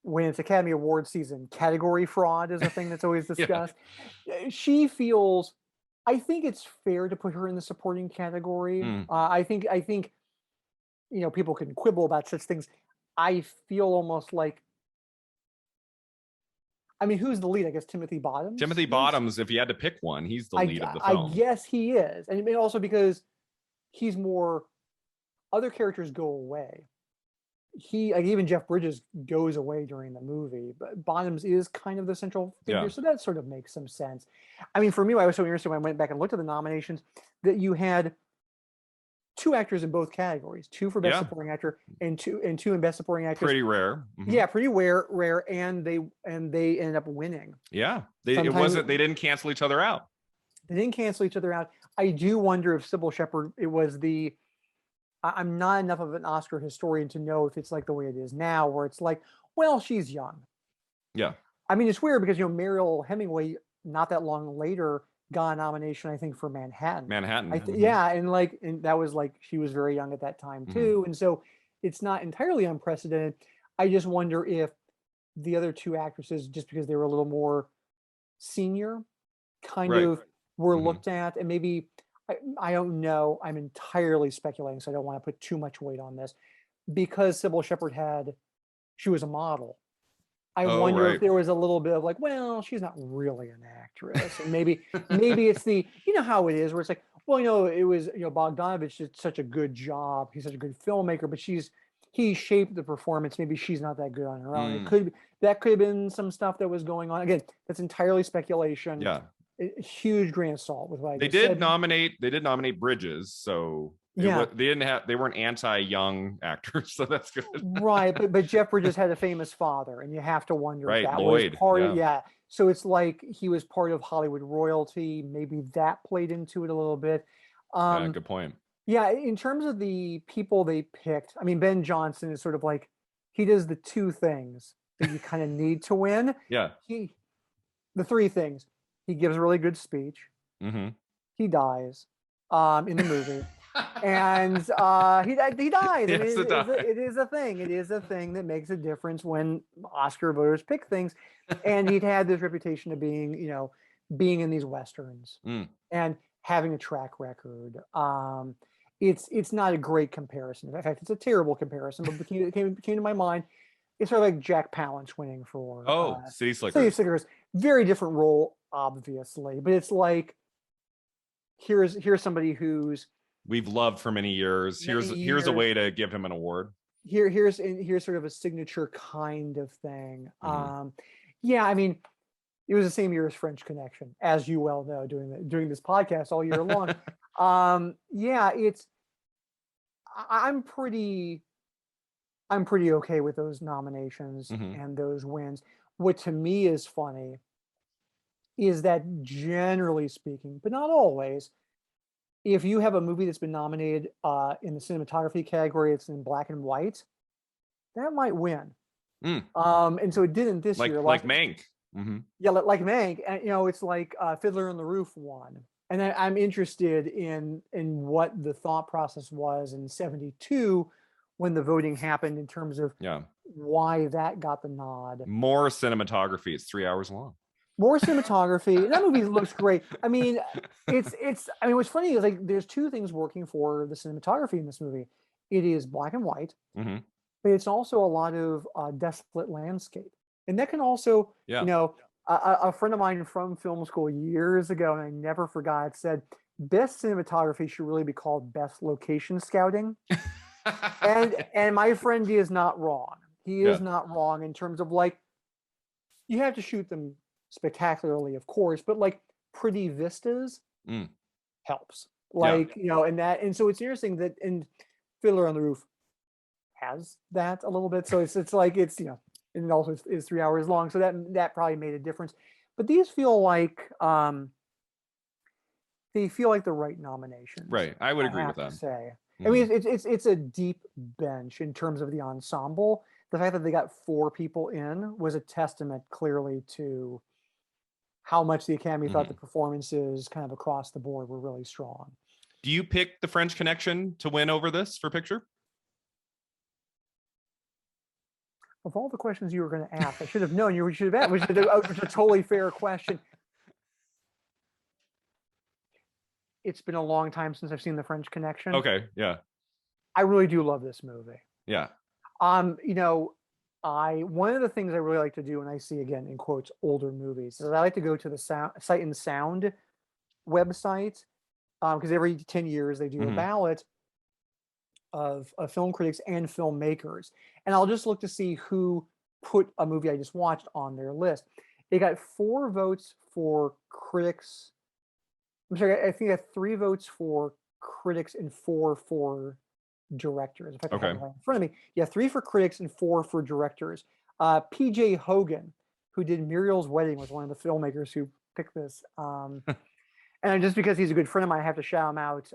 when it's Academy Award season, category fraud is a thing that's always discussed. She feels, I think it's fair to put her in the supporting category. I think people can quibble about such things. I feel almost like, I mean, who's the lead? I guess Timothy Bottoms. Timothy Bottoms, if you had to pick one, he's the lead of the film. I guess he is. And also because he's more, other characters go away. Even Jeff Bridges goes away during the movie, but Bottoms is kind of the central figure. So that sort of makes some sense. I mean, for me, I was so interested when I went back and looked at the nominations that you had 2 actors in both categories, 2 for Best Supporting Actor and two in Best Supporting Actress. Pretty rare. Yeah, pretty rare, and they ended up winning. Yeah, they didn't cancel each other out. They didn't cancel each other out. I do wonder if Sybil Shepherd, I'm not enough of an Oscar historian to know if it's like the way it is now, where it's like, well, she's young. Yeah. I mean, it's weird because, Mariel Hemingway, not that long later, got a nomination, I think, for Manhattan. And that was like, she was very young at that time too. And so it's not entirely unprecedented. I just wonder if the other 2 actresses, just because they were a little more senior, kind of were looked at, and maybe, I don't know, I'm entirely speculating, so I don't want to put too much weight on this, because Sybil Shepherd she was a model. I wonder if there was a little bit of like, well, she's not really an actress, and maybe it's the, how it is, where it's like, well, it was, Bogdanovich did such a good job, he's such a good filmmaker, but he shaped the performance, maybe she's not that good on her own. That could have been some stuff that was going on. Again, that's entirely speculation. Yeah. A huge grain of salt with what I They did nominate Bridges, so they weren't anti-young actors, so that's good. Right, but Jeff Bridges had a famous father, and you have to wonder if that Lloyd, was part of so it's like he was part of Hollywood royalty. Maybe that played into it a little bit. Good point. Yeah, in terms of the people they picked, I mean, Ben Johnson is sort of like, he does the 2 things that you kind of need to win. Yeah. The 3 things. He gives a really good speech. Mm-hmm. he dies in the movie. And he dies. I mean, it is a thing. It is a thing that makes a difference when Oscar voters pick things. And he'd had this reputation of being, being in these westerns and having a track record. It's not a great comparison. In fact, it's a terrible comparison. But it came to my mind. It's sort of like Jack Palance winning for City Slickers. City Slickers. Very different role, obviously, but it's like here's somebody who's we've loved for many years. Here's a way to give him an award. Here's sort of a signature kind of thing. Yeah, I mean, it was the same year as French Connection, as you well know, doing this podcast all year long. Yeah, I'm pretty okay with those nominations and those wins. What to me is funny is that generally speaking, but not always, if you have a movie that's been nominated in the cinematography category, it's in black and white, that might win. And so it didn't this year. Like Mank. Yeah, like Mank. And, it's like Fiddler on the Roof won. And I'm interested in what the thought process was in 1972 when the voting happened in terms of why that got the nod. More cinematography. It's 3 hours long. More cinematography. That movie looks great. I mean, what's funny is like there's two things working for the cinematography in this movie. It is black and white, but it's also a lot of desolate landscape. And that can also, a friend of mine from film school years ago, and I never forgot, said, best cinematography should really be called best location scouting. and my friend is not wrong. He is not wrong in terms of like, you have to shoot them spectacularly, of course, but like pretty vistas helps. Like, and so it's interesting that in Fiddler on the Roof has that a little bit. So it's like, and it also is 3 hours long. So that probably made a difference. But these feel like, they feel like the right nominations. Right. I would agree with that. Say. I mean, it's a deep bench in terms of the ensemble. The fact that they got 4 people in was a testament clearly to how much the Academy thought the performances kind of across the board were really strong. Do you pick the French Connection to win over this for picture? Of all the questions you were going to ask, I should have known you should have asked, which is a totally fair question. It's been a long time since I've seen the French Connection. Okay, yeah. I really do love this movie. Yeah. One of the things I really like to do when I see, again, in quotes, older movies, is I like to go to the Sight and Sound website, because every 10 years they do a ballot of film critics and filmmakers. And I'll just look to see who put a movie I just watched on their list. It got 4 votes for critics. I'm sorry, I think I got 3 votes for critics and 4 for directors. If I can have it right in front of me. Yeah, 3 for critics and 4 for directors. PJ Hogan, who did Muriel's Wedding, was one of the filmmakers who picked this. And just because he's a good friend of mine, I have to shout him out.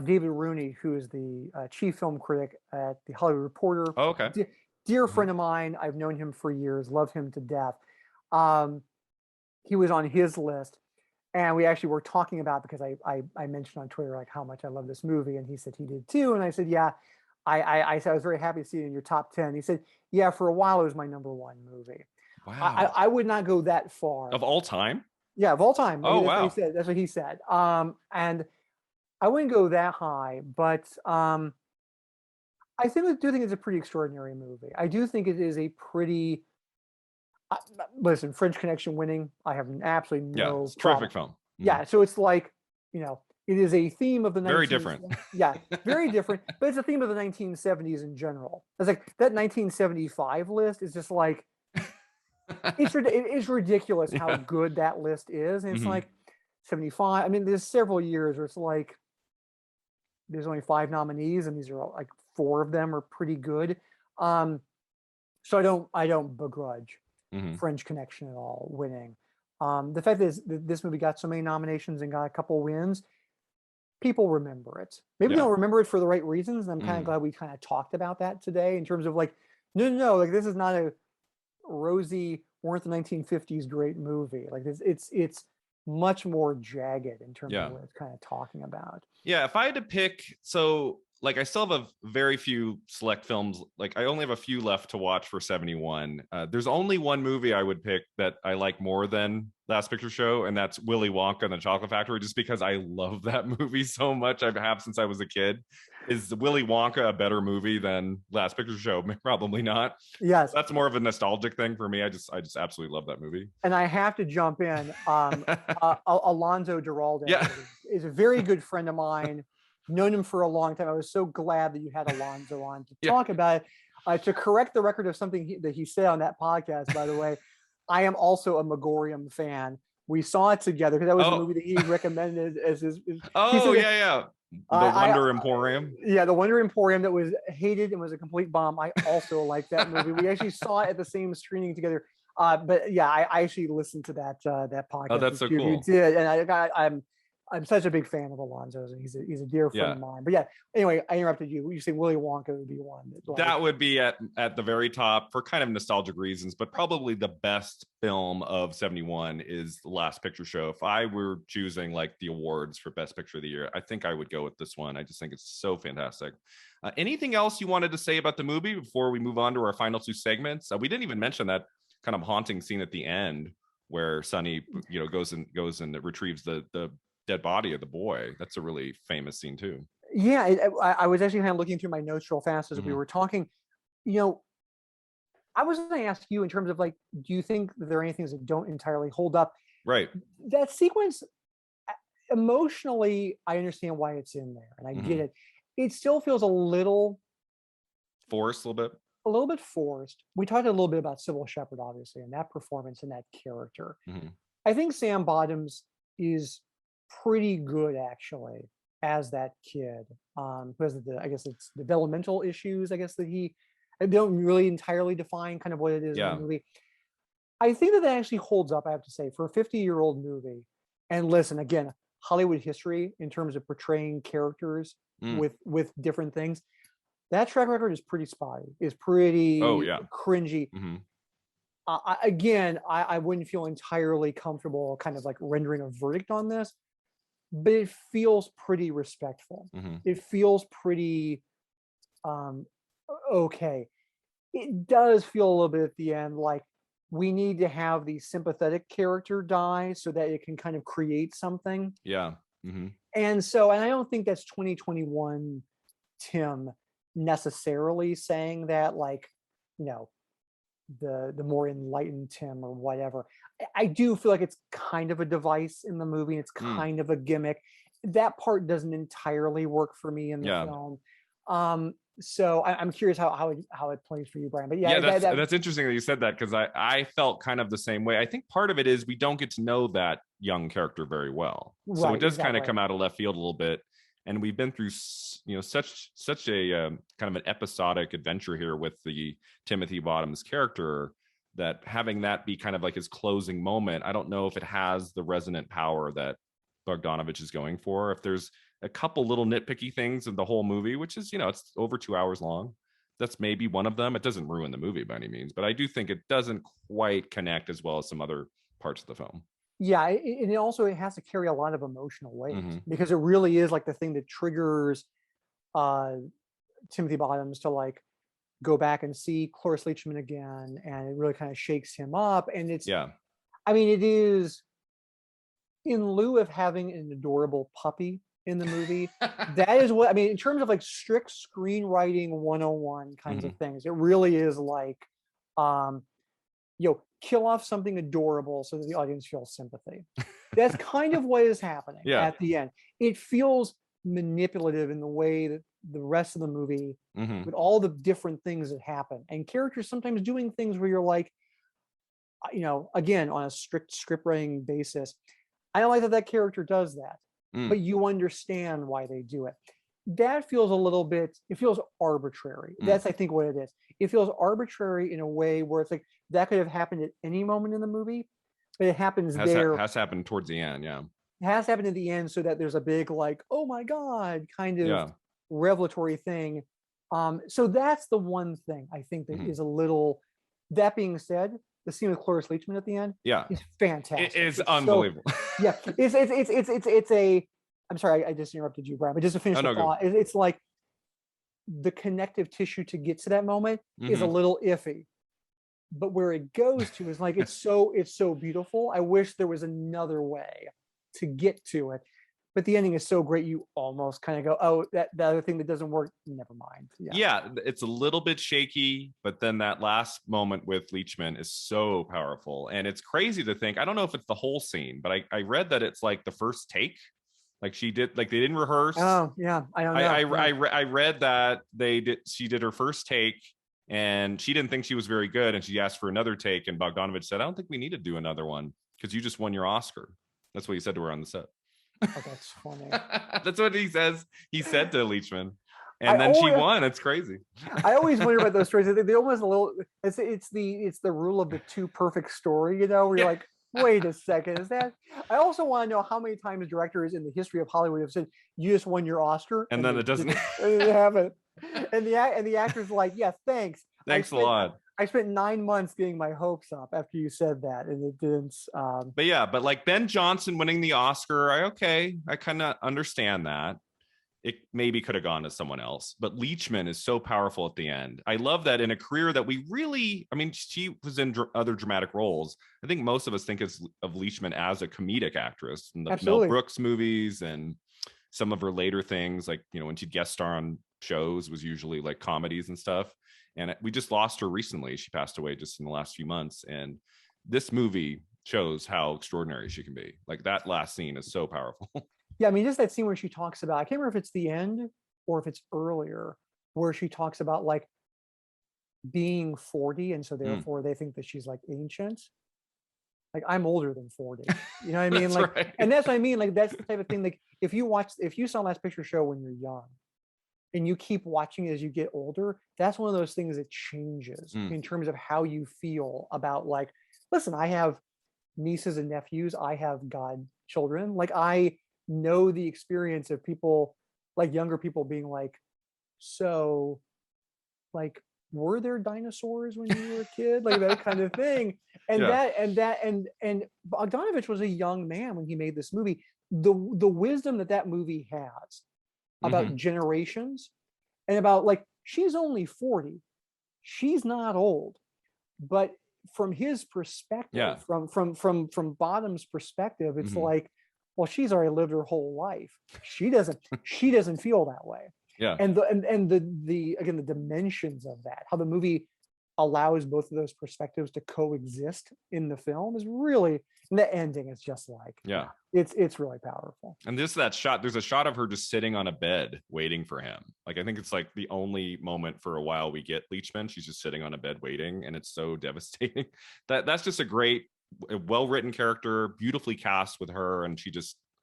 David Rooney, who is the chief film critic at the Hollywood Reporter. Oh, okay. Dear friend of mine. I've known him for years, love him to death. He was on his list. And we actually were talking about, because I mentioned on Twitter like how much I love this movie, and he said he did too. And I said, yeah, I said I was very happy to see it in your top 10. He said, yeah, for a while it was my number 1 movie. Wow. I would not go that far. Of all time? Yeah, of all time. Oh, wow. That's what he said. And I wouldn't go that high, but I do think it's a pretty extraordinary movie. I do think it is a pretty. Listen, French Connection winning, I have absolutely no. It's a terrific film. Yeah, so it's like, it is a theme of the very different. Yeah, very different, but it's a theme of the 1970s in general. It's like that 1975 list is just like, it's ridiculous how good that list is, and it's like 75. I mean, there's several years where it's like there's only 5 nominees, and these are all, like 4 of them are pretty good. So I don't begrudge French Connection at all winning. The fact that this movie got so many nominations and got a couple wins, people remember it. Maybe they don't remember it for the right reasons. And I'm kind of glad we kind of talked about that today in terms of like, no, like this is not a rosy, weren't the 1950s great movie. Like it's much more jagged in terms Yeah. of what it's kind of talking about. Yeah, if I had to pick, so like I still have a very few select films. Like I only have a few left to watch for 71. There's only one movie I would pick that I like more than Last Picture Show, and that's Willy Wonka and the Chocolate Factory, just because I love that movie so much. I have since I was a kid. Is Willy Wonka a better movie than Last Picture Show? Probably not. Yes. That's more of a nostalgic thing for me. I just absolutely love that movie. And I have to jump in. Alonso Duralde Yeah. is a very good friend of mine. Known him for a long time. I was so glad that you had Alonso on to talk about it. To correct the record of something that he said on that podcast, by the way, I am also a Megorium fan. We saw it together because that was the movie that he recommended as his. Oh, yeah. The Wonder Emporium. Yeah, the Wonder Emporium that was hated and was a complete bomb. I also like that movie. We actually saw it at the same screening together. But yeah, I actually listened to that podcast. Oh, that's so cool. You did, and I'm such a big fan of Alonso's, and he's a dear friend of mine. But yeah, anyway, I interrupted you. You say Willy Wonka would be one. That would be at the very top for kind of nostalgic reasons, but probably the best film of 71 is The Last Picture Show. If I were choosing like the awards for Best Picture of the Year, I think I would go with this one. I just think it's so fantastic. Anything else you wanted to say about the movie before we move on to our final two segments? We didn't even mention that kind of haunting scene at the end where Sonny, goes and retrieves the dead body of the boy. That's a really famous scene too. Yeah, I was actually kind of looking through my notes real fast as we were talking. I was going to ask you in terms of like, do you think that there are any things that don't entirely hold up? Right. That sequence, emotionally, I understand why it's in there, and I get it. It still feels a little forced, a little bit forced. We talked a little bit about Sybil Shepherd, obviously, and that performance and that character. I think Sam Bottoms is pretty good actually as that kid who has I guess it's developmental issues, I guess, that I don't really entirely define kind of what it is in the movie. I think that actually holds up, I have to say, for a 50-year-old movie. And listen, again, Hollywood history in terms of portraying characters with different things, that track record is pretty spotty, is pretty cringy. I wouldn't feel entirely comfortable kind of like rendering a verdict on this, but it feels pretty respectful. It feels pretty okay. It does feel a little bit at the end like we need to have the sympathetic character die so that it can kind of create something. And I don't think that's 2021 Tim necessarily saying that, like, the more enlightened Tim or whatever. I do feel like it's kind of a device in the movie. It's kind of a gimmick. That part doesn't entirely work for me in the film. So I'm curious how it plays for you, Brian. But that's interesting that you said that, because I felt kind of the same way. I think part of it is we don't get to know that young character very well, so it does kind of come out of left field a little bit. And we've been through, such a kind of an episodic adventure here with the Timothy Bottoms character, that having that be kind of like his closing moment, I don't know if it has the resonant power that Bogdanovich is going for. If there's a couple little nitpicky things in the whole movie, which is, it's over 2 hours long, that's maybe one of them. It doesn't ruin the movie by any means, but I do think it doesn't quite connect as well as some other parts of the film. Yeah, and it has to carry a lot of emotional weight, because it really is like the thing that triggers Timothy Bottoms to like go back and see Cloris Leachman again, and it really kind of shakes him up. And it's I mean, it is, in lieu of having an adorable puppy in the movie, that is what I mean in terms of like strict screenwriting 101 kinds of things. It really is like kill off something adorable so that the audience feels sympathy. That's kind of what is happening at the end. It feels manipulative in the way that the rest of the movie, with all the different things that happen, and characters sometimes doing things where you're like, again, on a strict script writing basis, I don't like that character does that, but you understand why they do it. That feels a little bit, it feels arbitrary. That's, I think, what it is. It feels arbitrary in a way where it's like, that could have happened at any moment in the movie, but it happens has happened towards the end. It has happened at the end, so that there's a big like, oh my God, kind of revelatory thing. So that's the one thing I think that is a little, that being said, the scene with Cloris Leachman at the end, Yeah, is fantastic. it is it's unbelievable. So, yeah, it's a. I'm sorry, I just interrupted you, Brian, but just to finish the thought, it's like the connective tissue to get to that moment is a little iffy, but where it goes to is like it's so beautiful. I wish there was another way to get to it, but the ending is so great you almost kind of go, oh, that other thing that doesn't work, never mind. Yeah, it's a little bit shaky, but then that last moment with Leachman is so powerful. And it's crazy to think, I don't know if it's the whole scene, but I read that it's like the first take. Like she did, like they didn't rehearse. Oh yeah, I don't know. I read that she did her first take and she didn't think she was very good, and she asked for another take, and Bogdanovich said, I don't think we need to do another one because you just won your Oscar. That's what he said to her on the set. Oh, that's funny. That's what he said to Leachman. And then she won. It's crazy. I always wonder about those stories. They almost a little. It's the rule of the too perfect story. Where you're like, wait a second, is that? I also want to know how many times directors in the history of Hollywood have said, "You just won your Oscar," and then it doesn't. They haven't. And the actor's like, "Yeah, thanks. Thanks a lot. I spent 9 months getting my hopes up after you said that, and it didn't." But like Ben Johnson winning the Oscar, I kind of understand that. It maybe could have gone to someone else, but Leachman is so powerful at the end. I love that in a career that we really, I mean, she was in other dramatic roles. I think most of us think of Leachman as a comedic actress in the Mel Brooks movies and some of her later things, like, when she'd guest star on shows, was usually like comedies and stuff. And we just lost her recently. She passed away just in the last few months. And this movie shows how extraordinary she can be. Like that last scene is so powerful. Yeah, I mean, just that scene where she talks about, I can't remember if it's the end or if it's earlier, where she talks about like being 40, and so therefore they think that she's like ancient. Like, I'm older than 40. You know what I mean? Like, right. And that's what I mean. Like, that's the type of thing. Like, if you saw Last Picture Show when you're young and you keep watching it as you get older, that's one of those things that changes in terms of how you feel about, like, listen, I have nieces and nephews, I have godchildren. Like, I know the experience of people, like younger people, being like, so, like, were there dinosaurs when you were a kid? Like that kind of thing. And and Bogdanovich was a young man when he made this movie. The wisdom that movie has about generations and about, like, she's only 40. She's not old. But from his perspective, from Bottom's perspective, it's like, well, she's already lived her whole life. She doesn't feel that way. Yeah. And the again, the dimensions of that, how the movie allows both of those perspectives to coexist in the film, is really, and the ending is just like, it's really powerful. And there's a shot of her just sitting on a bed waiting for him. Like, I think it's like the only moment for a while we get Leachman. She's just sitting on a bed waiting, and it's so devastating. That's just a great, well-written character, beautifully cast with her, and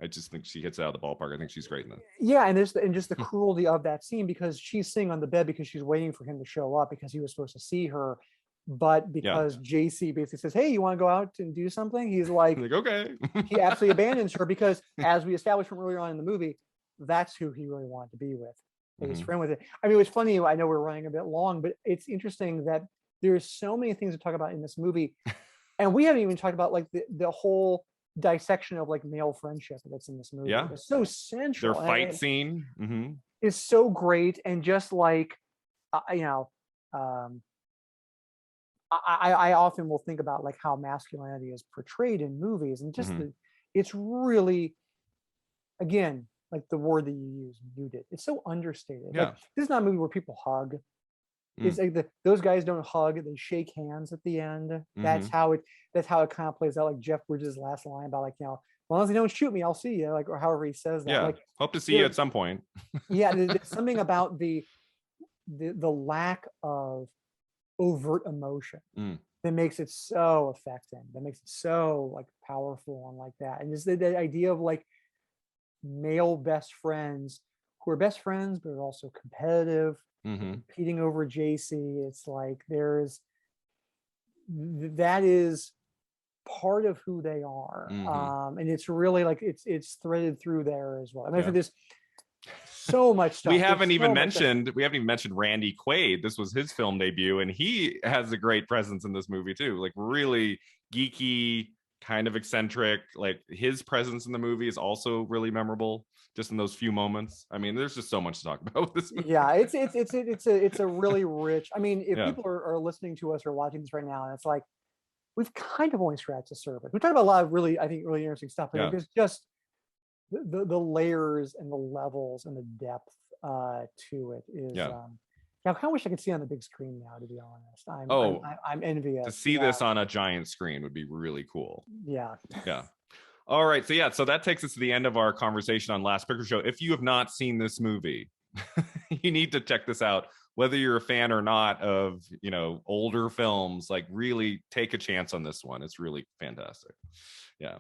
I just think she hits it out of the ballpark. I think she's great in that. Yeah, and just the cruelty of that scene, because she's sitting on the bed because she's waiting for him to show up because he was supposed to see her, but because JC basically says, "Hey, you want to go out and do something?" He's like okay. He absolutely abandons her because, as we established from earlier on in the movie, that's who he really wanted to be with, his friend with it. I mean, it was funny. I know we're running a bit long, but it's interesting that there's so many things to talk about in this movie, and we haven't even talked about, like, the whole dissection of, like, male friendship that's in this movie. Yeah, it's so central. Their fight scene is so great, and just like, I often will think about, like, how masculinity is portrayed in movies, and just it's really, again, like the word that you use, muted. It's so understated. Yeah. Like, this is not a movie where people hug. It's like those guys don't hug; they shake hands at the end. That's how it kind of plays out. Like Jeff Bridges' last line about, like, as long as they don't shoot me, I'll see you. Like, or however he says that. Yeah. Like, hope to see you at some point. There's something about the lack of overt emotion that makes it so affecting, that makes it so, like, powerful and like that. And just the idea of, like, male best friends who are best friends but are also competitive, competing over JC. It's like that is part of who they are. And it's really, like, it's threaded through there as well. And I think there's so much stuff. We haven't even There's so much stuff. mentioned Randy Quaid. This was his film debut, and he has a great presence in this movie too. Like really geeky, kind of eccentric. Like his presence in the movie is also really memorable, just in those few moments. I mean, there's just so much to talk about with this movie. Yeah, it's a really rich. I mean, if Yeah. people are listening to us or watching this right now, and it's like we've kind of only scratched the surface. We talked about a lot of really, I think, really interesting stuff, but Yeah. there's just the layers and the levels and the depth to it is. Yeah. I kind of wish I could see it on the big screen now. To be honest, I'm envious. To see this on a giant screen would be really cool. Yeah. Yeah. All right. So that takes us to the end of our conversation on Last Picture Show. If you have not seen this movie, you need to check this out. Whether you're a fan or not of, older films, like really take a chance on this one. It's really fantastic. Yeah.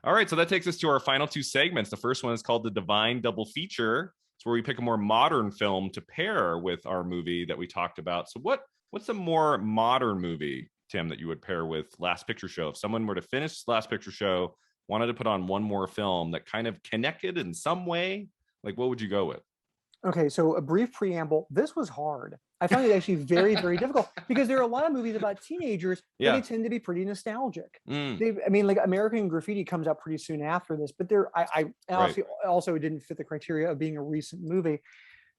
All right. So that takes us to our final two segments. The first one is called the Divine Double Feature. It's where we pick a more modern film to pair with our movie that we talked about. So what's a more modern movie, Tim, that you would pair with Last Picture Show? If someone were to finish Last Picture Show, wanted to put on one more film that kind of connected in some way, like what would you go with? Okay, so a brief preamble. This was hard. I found it actually very, very difficult because there are a lot of movies about teenagers that they tend to be pretty nostalgic. Like American Graffiti comes out pretty soon after this, but I also didn't fit the criteria of being a recent movie.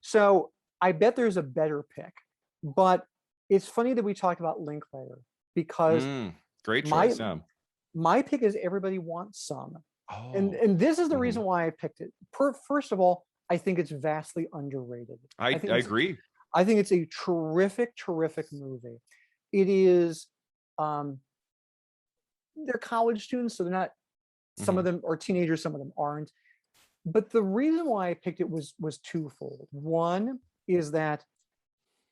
So I bet there's a better pick. But it's funny that we talked about Linklater because great choice. My pick is Everybody Wants Some. Oh. And this is the reason why I picked it. First of all, I think it's vastly underrated. I agree. I think it's a terrific, terrific movie. It is, they're college students, so they're not, some of them are teenagers, some of them aren't. But the reason why I picked it was twofold. One is that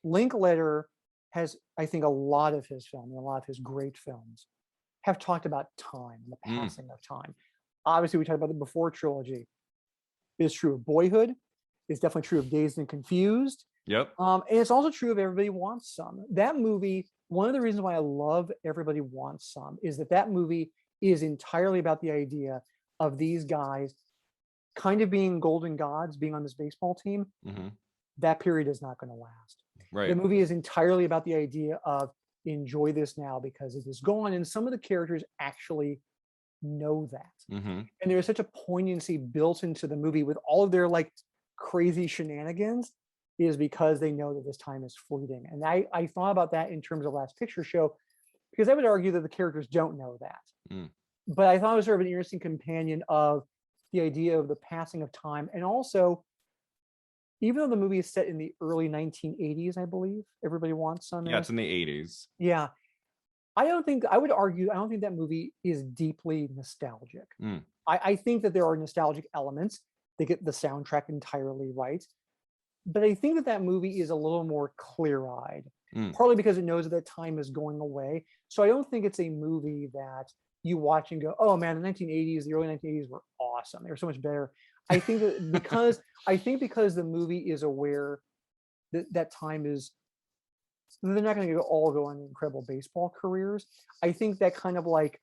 Linklater has, I think, a lot of his film and a lot of his great films have talked about time, the passing of time. Obviously, we talked about the Before trilogy. It's true of Boyhood. It's definitely true of Dazed and Confused. Yep. And it's also true of Everybody Wants Some. That movie, one of the reasons why I love Everybody Wants Some is that movie is entirely about the idea of these guys kind of being golden gods, being on this baseball team. That period is not going to last. Right. The movie is entirely about the idea of enjoy this now because it is gone. And some of the characters actually know that. And there's such a poignancy built into the movie with all of their like crazy shenanigans is because they know that this time is fleeting. And I thought about that in terms of Last Picture Show, because I would argue that the characters don't know that. But I thought it was sort of an interesting companion of the idea of the passing of time. And also, even though the movie is set in the early 1980s, I believe, Everybody Wants Some. Yeah, it's in the 80s. Yeah. I don't think that movie is deeply nostalgic. I think that there are nostalgic elements. They get the soundtrack entirely right. But I think that movie is a little more clear-eyed, partly because it knows that time is going away. So I don't think it's a movie that you watch and go, oh man, the 1980s, the early 1980s were awesome. They were so much better. I think that because the movie is aware that time is, they're not going to all go on incredible baseball careers. I think that kind of like,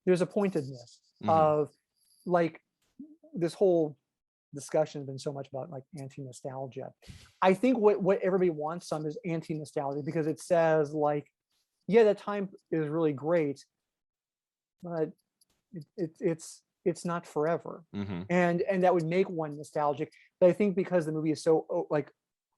there's a pointedness of like this whole discussion has been so much about like anti-nostalgia. I think what Everybody Wants Some is anti-nostalgia because it says like, yeah, that time is really great, but it's not forever. And that would make one nostalgic. But I think because the movie is so like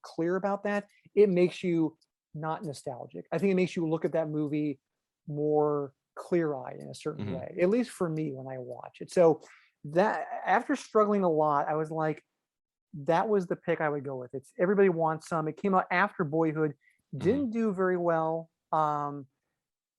clear about that, it makes you not nostalgic. I think it makes you look at that movie more clear-eyed in a certain way, at least for me when I watch it. So that after struggling a lot, I was like, that was the pick I would go with. It's Everybody Wants Some. It came out after Boyhood, didn't do very well. But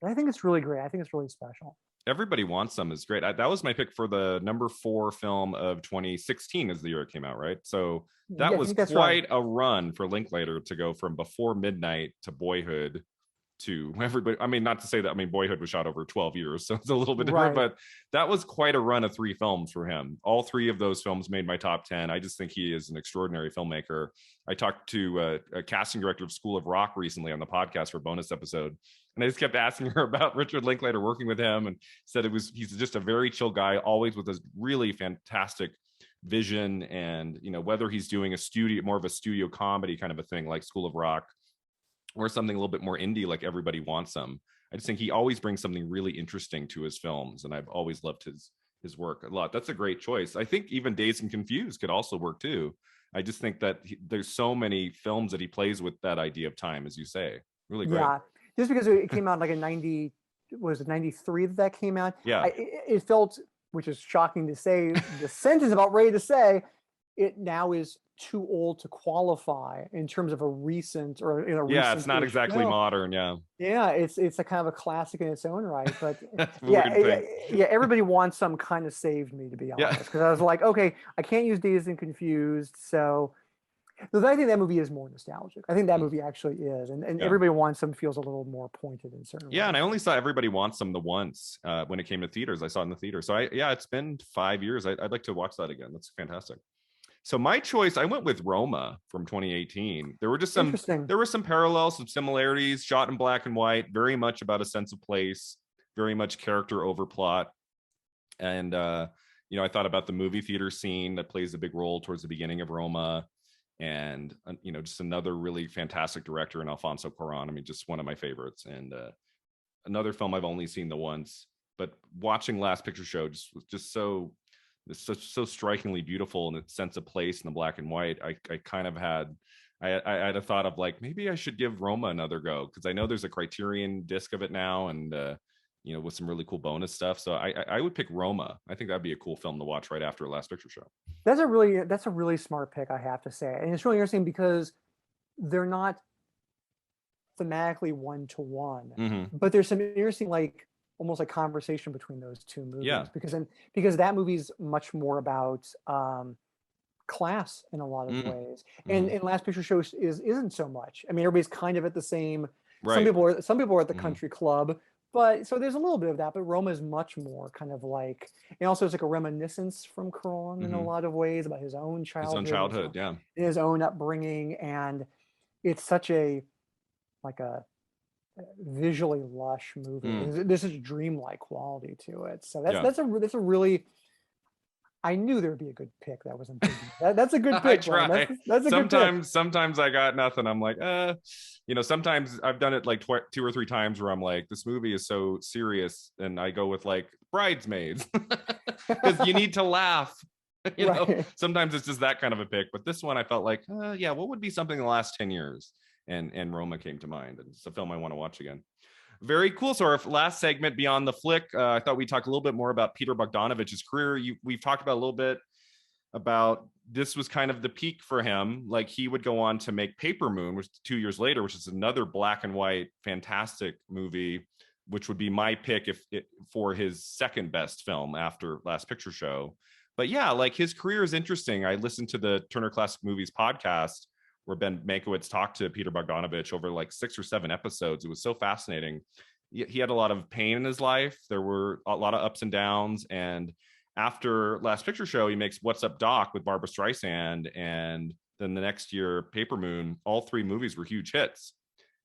I think it's really great. I think it's really special. Everybody Wants Some is great. That was my pick for the number 4 film of 2016 as the year it came out, right? So that was quite a run for Linklater to go from Before Midnight to Boyhood to Everybody. I mean, not to say that, I mean, Boyhood was shot over 12 years, so it's a little bit different, but that was quite a run of 3 films for him. All 3 of those films made my top 10. I just think he is an extraordinary filmmaker. I talked to a casting director of School of Rock recently on the podcast for a bonus episode, and I just kept asking her about Richard Linklater working with him, and said he's just a very chill guy, always with a really fantastic vision, and whether he's doing more of a studio comedy kind of a thing like School of Rock, or something a little bit more indie like Everybody Wants Some. I just think he always brings something really interesting to his films, and I've always loved his work a lot. That's a great choice. I think even Dazed and Confused could also work too. I just think that there's so many films that he plays with that idea of time, as you say. Really great. Yeah, just because it came out like in 90, was it 93 that came out? Yeah. It felt, which is shocking to say, the sentence about ready to say, it now is too old to qualify in terms of a recent or in a recent It's not exactly film. modern. Yeah, it's a kind of a classic in its own right. But yeah, Everybody Wants Some kind of saved me, to be honest, because I was like, okay, I can't use Dazed and Confused, so. Though I think that movie is more nostalgic. I think that movie actually is, and Everybody Wants Some feels a little more pointed in certain ways. And I only saw Everybody Wants Some the once when it came to theaters. I saw it in the theater, so it's been 5 years. I'd like to watch that again. That's fantastic. So my choice, I went with Roma from 2018. There were just some parallels, some similarities, shot in black and white, very much about a sense of place, very much character over plot. And I thought about the movie theater scene that plays a big role towards the beginning of Roma. And just another really fantastic director in Alfonso Cuarón. I mean, just one of my favorites. And another film I've only seen the once, but watching Last Picture Show was just so strikingly beautiful in its sense of place in the black and white. I kind of had a thought of like, maybe I should give Roma another go, because I know there's a Criterion disc of it now, and with some really cool bonus stuff. So I would pick Roma. I think that'd be a cool film to watch right after Last Picture Show. That's a really smart pick, I have to say. And it's really interesting because they're not thematically one-to-one, but there's some interesting, like almost like conversation between those two movies. Because that movie's much more about class in a lot of ways. And Last Picture Show isn't so much. I mean, everybody's kind of at the same, right. Some people are at the country club. But so there's a little bit of that, but Roma is much more kind of like, and also it's like a reminiscence from Cuarón in a lot of ways about his own childhood, his own upbringing, and it's such a visually lush movie. This is dreamlike quality to it. So that's a really. I knew there'd be a good pick. That wasn't. That's a good pick. I try. That's a good pick. Sometimes I got nothing. I'm like, sometimes I've done it like 2 or 3 times where I'm like, this movie is so serious, and I go with like Bridesmaids because you need to laugh. Sometimes it's just that kind of a pick. But this one, I felt like, what would be something in the last 10 years? And Roma came to mind, and it's a film I want to watch again. Very cool. So our last segment, Beyond the Flick, I thought we'd talk a little bit more about Peter Bogdanovich's career. We've talked about a little bit about this was kind of the peak for him. Like, he would go on to make Paper Moon, which 2 years later, which is another black and white fantastic movie, which would be my pick for his second best film after Last Picture Show. But like his career is interesting. I listened to the Turner Classic Movies podcast where Ben Mankiewicz talked to Peter Bogdanovich over like 6 or 7 episodes. It was so fascinating. He had a lot of pain in his life. There were a lot of ups and downs. And after Last Picture Show, he makes What's Up, Doc with Barbra Streisand. And then the next year, Paper Moon. All 3 movies were huge hits.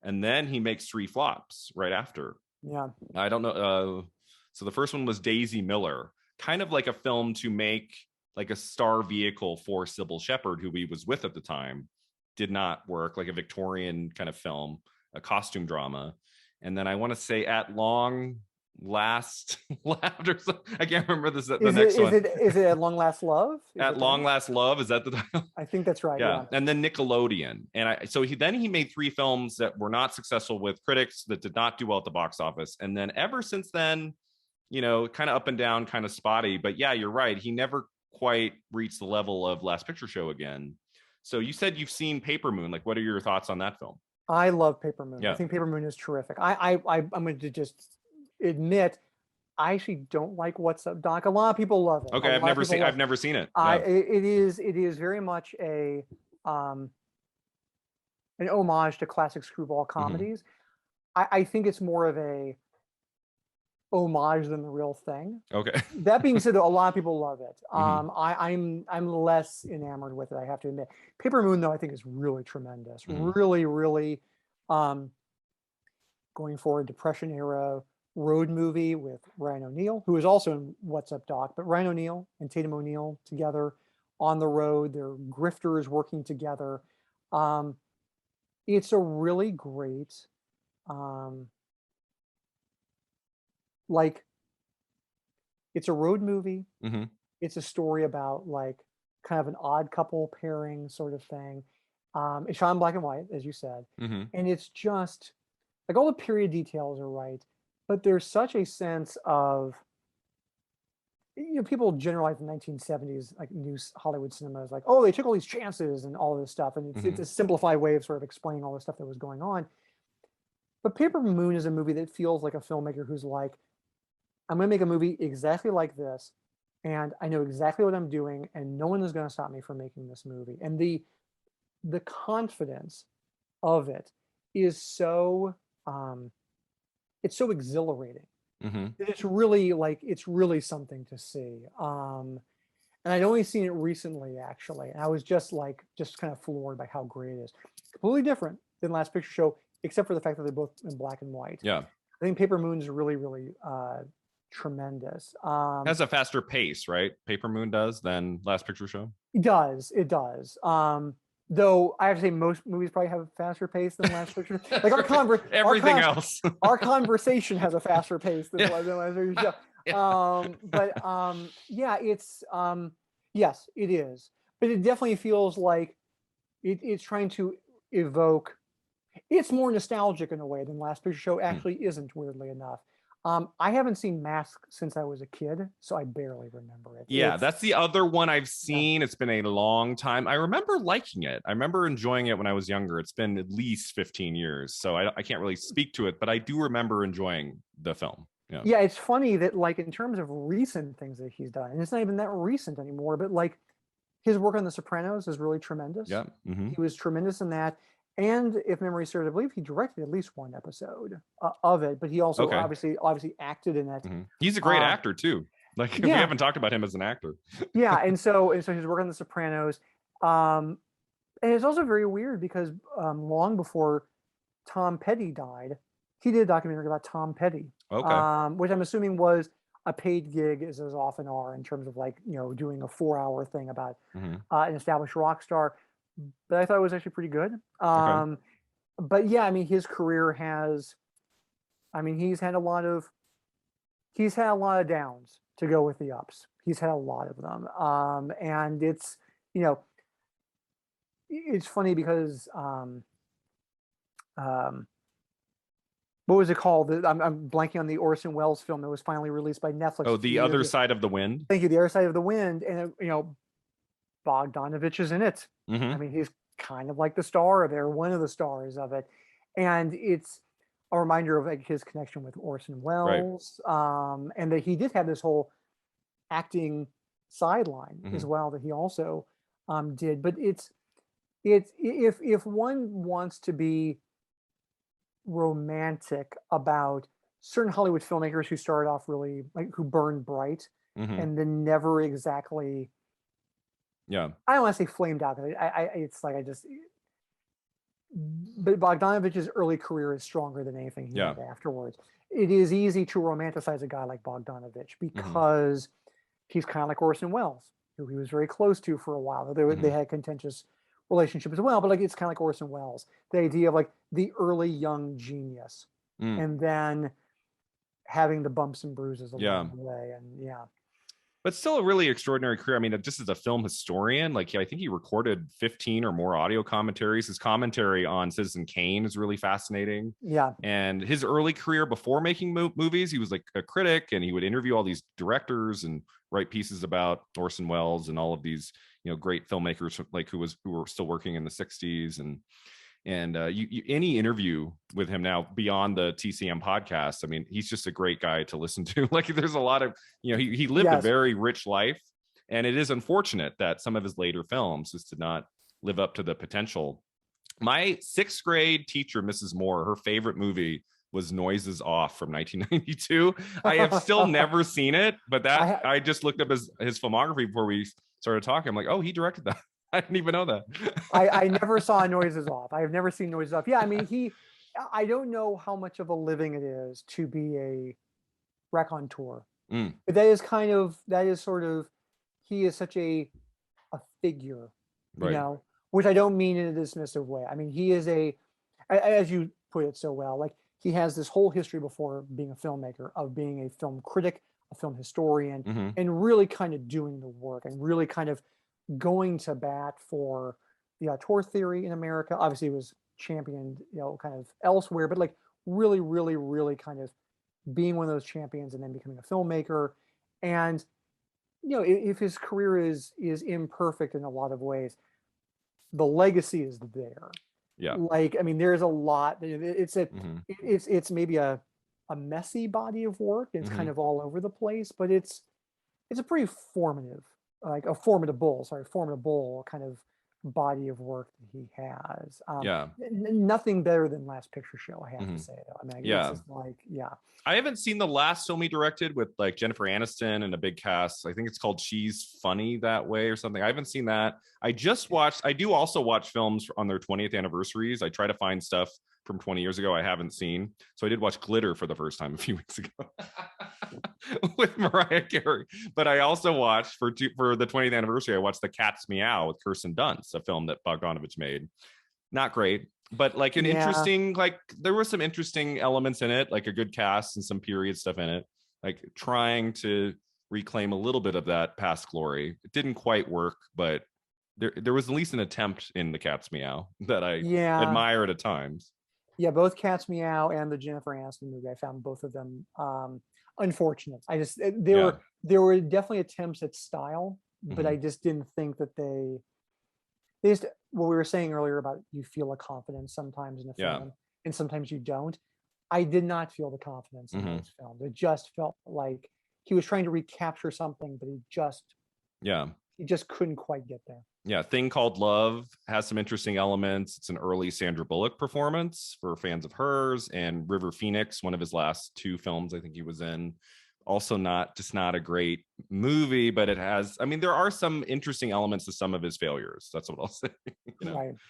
And then he makes 3 flops right after. Yeah. I don't know. So the first one was Daisy Miller, kind of like a film to make like a star vehicle for Sybil Shepherd, who he was with at the time. Did not work, like a Victorian kind of film, a costume drama. And then I want to say At Long Last Laughter. I can't remember the next one. Is it At Long Last Love? At Long Last Love, is that the title? I think that's right. Yeah. And then Nickelodeon. And he made 3 films that were not successful with critics, that did not do well at the box office. And then ever since then, kind of up and down, kind of spotty. But yeah, you're right. He never quite reached the level of Last Picture Show again. So you said you've seen Paper Moon. Like, what are your thoughts on that film? I love Paper Moon. I think Paper Moon is terrific. I'm going to just admit, I actually don't like What's Up, Doc. A lot of people love it. Okay, I've never seen it. It is very much an homage to classic screwball comedies. I think it's more of a homage than the real thing. Okay. That being said, a lot of people love it. I'm less enamored with it, I have to admit. Paper Moon, though, I think is really tremendous. Really, really going forward, Depression era road movie with Ryan O'Neal, who is also in What's Up, Doc. But Ryan O'Neal and Tatum O'Neal together on the road. They're grifters working together. It's a really great, like, it's a road movie. Mm-hmm. It's a story about like kind of an odd couple pairing sort of thing. It's shot in black and white, as you said, Mm-hmm. and it's just like all the period details are right, but there's such a sense of, people generalize the 1970s like new Hollywood cinema as like, oh, they took all these chances and all this stuff, and it's a simplified way of sort of explaining all the stuff that was going on. But Paper Moon is a movie that feels like a filmmaker who's like, I'm going to make a movie exactly like this, and I know exactly what I'm doing, and no one is going to stop me from making this movie. And the confidence of it is so it's so exhilarating. It's really like, it's really something to see. And I'd only seen it recently, actually, and I was just kind of floored by how great it is. Completely different than Last Picture Show, except for the fact that they're both in black and white. Yeah, I think Paper Moon's really, really tremendous. Has a faster pace, right? Paper Moon does than Last Picture Show. It does. Though I have to say, most movies probably have a faster pace than Last Picture. Like everything else. Our conversation has a faster pace than Last Picture Show. Yeah, it's yes, it is. But it definitely feels like it's trying to evoke. It's more nostalgic in a way than Last Picture Show actually isn't, weirdly enough. I haven't seen Mask since I was a kid, so I barely remember it. Yeah, that's the other one I've seen. Yeah. It's been a long time. I remember liking it. I remember enjoying it when I was younger. It's been at least 15 years, so I can't really speak to it, but I do remember enjoying the film. Yeah, it's funny that, like, in terms of recent things that he's done, and it's not even that recent anymore, but like his work on The Sopranos is really tremendous. Yeah, he was tremendous in that. And if memory serves, I believe he directed at least one episode of it, but he also obviously acted in it. He's a great actor too. Like, we haven't talked about him as an actor. Yeah, and so his work on The Sopranos, and it's also very weird because long before Tom Petty died, he did a documentary about Tom Petty, which I'm assuming was a paid gig, as often are, in terms of like, doing a 4-hour thing about an established rock star. But I thought it was actually pretty good. But yeah, I mean, his career has, he's had a lot of downs to go with the ups. He's had a lot of them. And it's, it's funny because, what was it called? I'm blanking on the Orson Welles film that was finally released by Netflix. Oh, The Other Side of the Wind. Thank you. The Other Side of the Wind. And, Bogdanovich is in it. I mean, he's kind of like the star of it, or one of the stars of it. And it's a reminder of like his connection with Orson Welles. Right. And that he did have this whole acting sideline as well that he also did. But it's if one wants to be romantic about certain Hollywood filmmakers who started off really like, who burned bright and then never exactly, I don't want to say flamed out. It's like but Bogdanovich's early career is stronger than anything he did afterwards. It is easy to romanticize a guy like Bogdanovich because he's kind of like Orson Welles, who he was very close to for a while. They had a contentious relationship as well, but like it's kind of like Orson Welles. The idea of like the early young genius and then having the bumps and bruises along the way. And but still a really extraordinary career. I mean, just as a film historian, like I think he recorded 15 or more audio commentaries. His commentary on Citizen Kane is really fascinating. Yeah. And his early career before making movies, he was like a critic, and he would interview all these directors and write pieces about Orson Welles and all of these, great filmmakers like who were still working in the 60s. And any interview with him now beyond the TCM podcast, I mean, he's just a great guy to listen to. Like, there's a lot of, he lived a very rich life, and it is unfortunate that some of his later films just did not live up to the potential. My 6th grade teacher, Mrs. Moore, her favorite movie was Noises Off from 1992. I have still never seen it, but I just looked up his filmography before we started talking. I'm like, oh, he directed that. I didn't even know that. I never saw Noises Off. I have never seen Noises Off. Yeah, I mean, I don't know how much of a living it is to be a raconteur. But that is sort of, he is such a a figure, you Right. know, which I don't mean in a dismissive way. I mean, he is as you put it so well, like he has this whole history before being a filmmaker of being a film critic, a film historian, Mm-hmm. and really kind of doing the work and really kind of going to bat for the auteur theory in America. Obviously, it was championed, you know, kind of elsewhere, but like really, really, really kind of being one of those champions and then becoming a filmmaker. And you know, if his career is imperfect in a lot of ways, the legacy is there. Yeah. Like, I mean, there's a lot. Mm-hmm. It's maybe a messy body of work. It's Mm-hmm. kind of all over the place, but it's a pretty formative, like a formidable kind of body of work that he has. Yeah. Nothing better than Last Picture Show, I have Mm-hmm. to say. Though. I mean, it's Yeah. just like, yeah. I haven't seen the last film he directed with like Jennifer Aniston and a big cast. I think it's called She's Funny That Way or something. I haven't seen that. I do also watch films on their 20th anniversaries. I try to find stuff from 20 years ago I haven't seen. So I did watch Glitter for the first time a few weeks ago with Mariah Carey. But I also watched for the 20th anniversary, I watched The Cat's Meow with Kirsten Dunst, a film that Bogdanovich made. Not great, but like an interesting, like there were some interesting elements in it, like a good cast and some period stuff in it, like trying to reclaim a little bit of that past glory. It didn't quite work, but there was at least an attempt in The Cat's Meow that I admired at times. Yeah, both Cat's Meow and the Jennifer Aniston movie, I found both of them unfortunate. I just there were definitely attempts at style, but I just didn't think that they just what we were saying earlier about you feel a confidence sometimes in a film and sometimes you don't. I did not feel the confidence in those films. It just felt like he was trying to recapture something, but he just couldn't quite get there. Yeah, Thing Called Love has some interesting elements. It's an early Sandra Bullock performance for fans of hers, and River Phoenix, one of his last two films I think he was in. Also not a great movie, but it has, I mean, there are some interesting elements to some of his failures. That's what I'll say,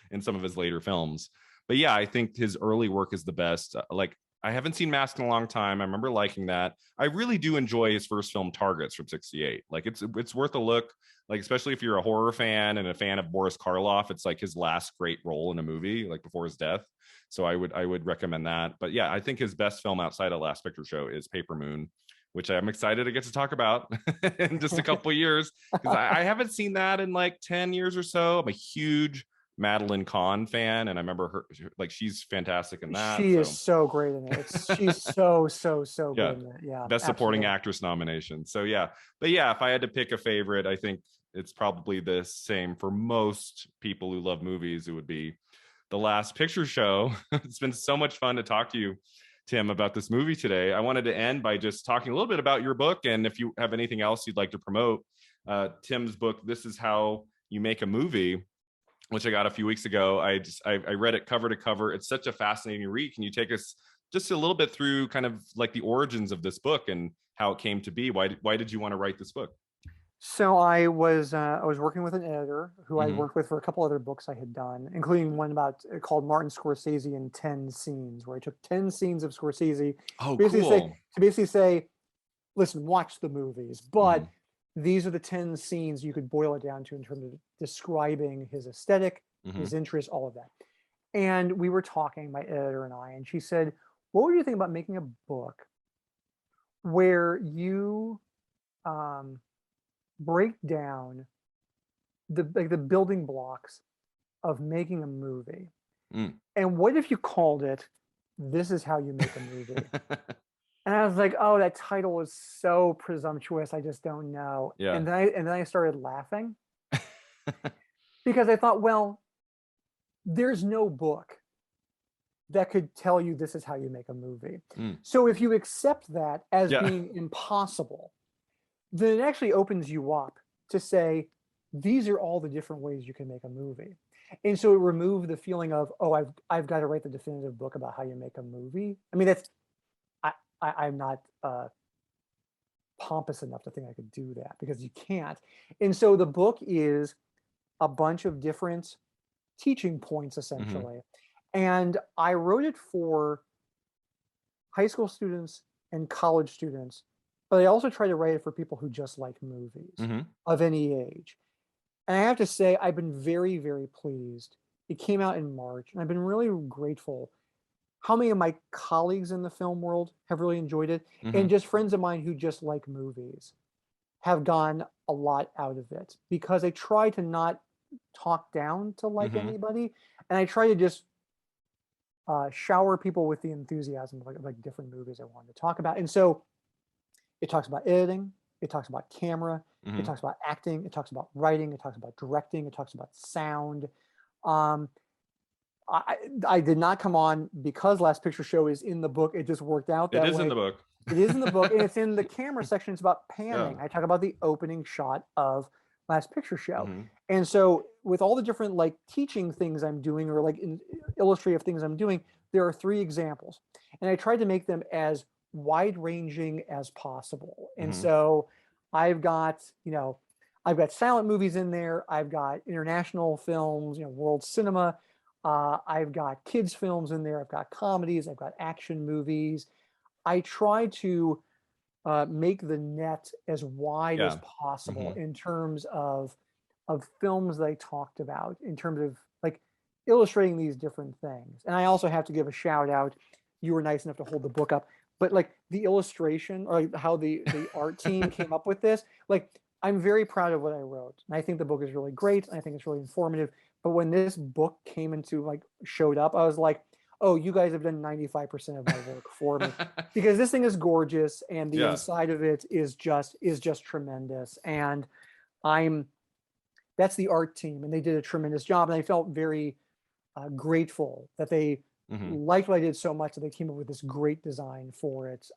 in some of his later films. But yeah, I think his early work is the best. Like, I haven't seen Mask in a long time. I remember liking that. I really do enjoy his first film, Targets, from '68. Like, it's worth a look. Like, especially if you're a horror fan and a fan of Boris Karloff, it's like his last great role in a movie, like before his death. So I would recommend that. But yeah, I think his best film outside of Last Picture Show is Paper Moon, which I'm excited to get to talk about in just a couple of years, because I haven't seen that in like 10 years or so. I'm a huge Madeline Kahn fan, and I remember her, like, she's fantastic in that. She is so great in it. She's so good in it. Yeah, best supporting actress nomination. So yeah, but yeah, if I had to pick a favorite, I think it's probably the same for most people who love movies. It would be The Last Picture Show. It's been so much fun to talk to you, Tim, about this movie today. I wanted to end by just talking a little bit about your book, and if you have anything else you'd like to promote. Tim's book, This Is How You Make a Movie, which I got a few weeks ago. I read it cover to cover. It's such a fascinating read. Can you take us just a little bit through kind of like the origins of this book and how it came to be? Why did you want to write this book? So I was working with an editor who I worked with for a couple other books I had done, including one called Martin Scorsese in 10 Scenes, where I took 10 scenes of Scorsese to basically say, listen, watch the movies, but these are the 10 scenes you could boil it down to in terms of describing his aesthetic, his interests, all of that. And we were talking, my editor and I, and she said, what would you think about making a book where you break down the building blocks of making a movie? And what if you called it This Is How You Make a Movie? And I was like, oh, that title is so presumptuous. I just don't know. Yeah. And then I started laughing because I thought, well, there's no book that could tell you this is how you make a movie. So if you accept that as being impossible, then it actually opens you up to say, these are all the different ways you can make a movie. And so it removed the feeling of, oh, I've got to write the definitive book about how you make a movie. I mean, I'm not pompous enough to think I could do that, because you can't. And so the book is a bunch of different teaching points, essentially. And I wrote it for high school students and college students, but I also try to write it for people who just like movies of any age. And I have to say, I've been very, very pleased. It came out in March, and I've been really grateful how many of my colleagues in the film world have really enjoyed it, Hmm. and just friends of mine who just like movies have gone a lot out of it, because I try to not talk down to like Hmm. anybody, and I try to just shower people with the enthusiasm of like different movies I wanted to talk about. And so it talks about editing, it talks about camera, it Hmm. talks about acting, it talks about writing, it talks about directing, it talks about sound. Um, I did not come on because Last Picture Show is in the book. It just worked out It that is in way. the book. It is in the book, and it's in the camera section. It's about Yeah. panning. I talk about the opening shot of Last Picture Show. Hmm. And so with all the different like teaching things I'm doing, or like illustrative things I'm doing, there are 3 examples. And I tried to make them as wide ranging as possible. And Hmm. so I've got, I've got silent movies in there. I've got international films, world cinema. I've got kids films in there. I've got comedies. I've got action movies. I try to make the net as wide as Yeah. possible Hmm. in terms of films that I talked about, in terms of like illustrating these different things. And I also have to give a shout out. You were nice enough to hold the book up, but like the illustration, or like how the art team came up with this, like I'm very proud of what I wrote, and I think the book is really great. I think it's really informative. But when this book came into like showed up, I was like, oh, you guys have done 95% of my work for me, because this thing is gorgeous, and the Yeah. inside of it is just tremendous. And I'm that's the art team, and they did a tremendous job, and I felt very grateful that they Hmm. liked what I did so much that they came up with this great design for it.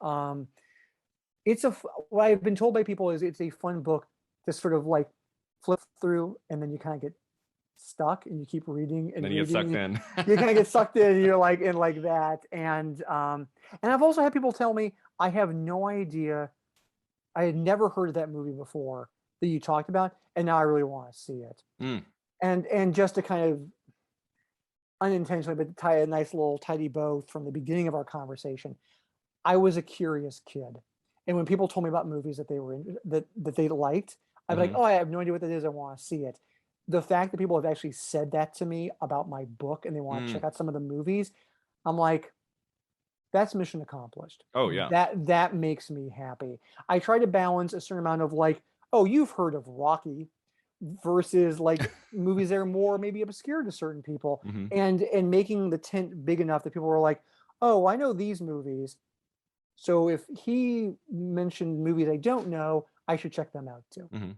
It's what I've been told by people is it's a fun book to sort of like flip through, and then you kind of get stuck, and you keep reading And and then you get sucked reading. in. You kind of get sucked in, and you're like in like that. And I've also had people tell me, I have no idea, I had never heard of that movie before that you talked about, and now I really want to see it. Mm. And just to kind of unintentionally, but tie a nice little tidy bow from the beginning of our conversation, I was a curious kid, and when people told me about movies that they were in, that they liked, I'd be like, Hmm. oh, I have no idea what that is. I want to see it. The fact that people have actually said that to me about my book, and they want to Mm. check out some of the movies, I'm like, that's mission accomplished. Oh yeah. That makes me happy. I try to balance a certain amount of like, oh, you've heard of Rocky, versus like movies that are more maybe obscure to certain people, Hmm. and making the tent big enough that people are like, oh, I know these movies. So if he mentioned movies I don't know, I should check them out too. Hmm.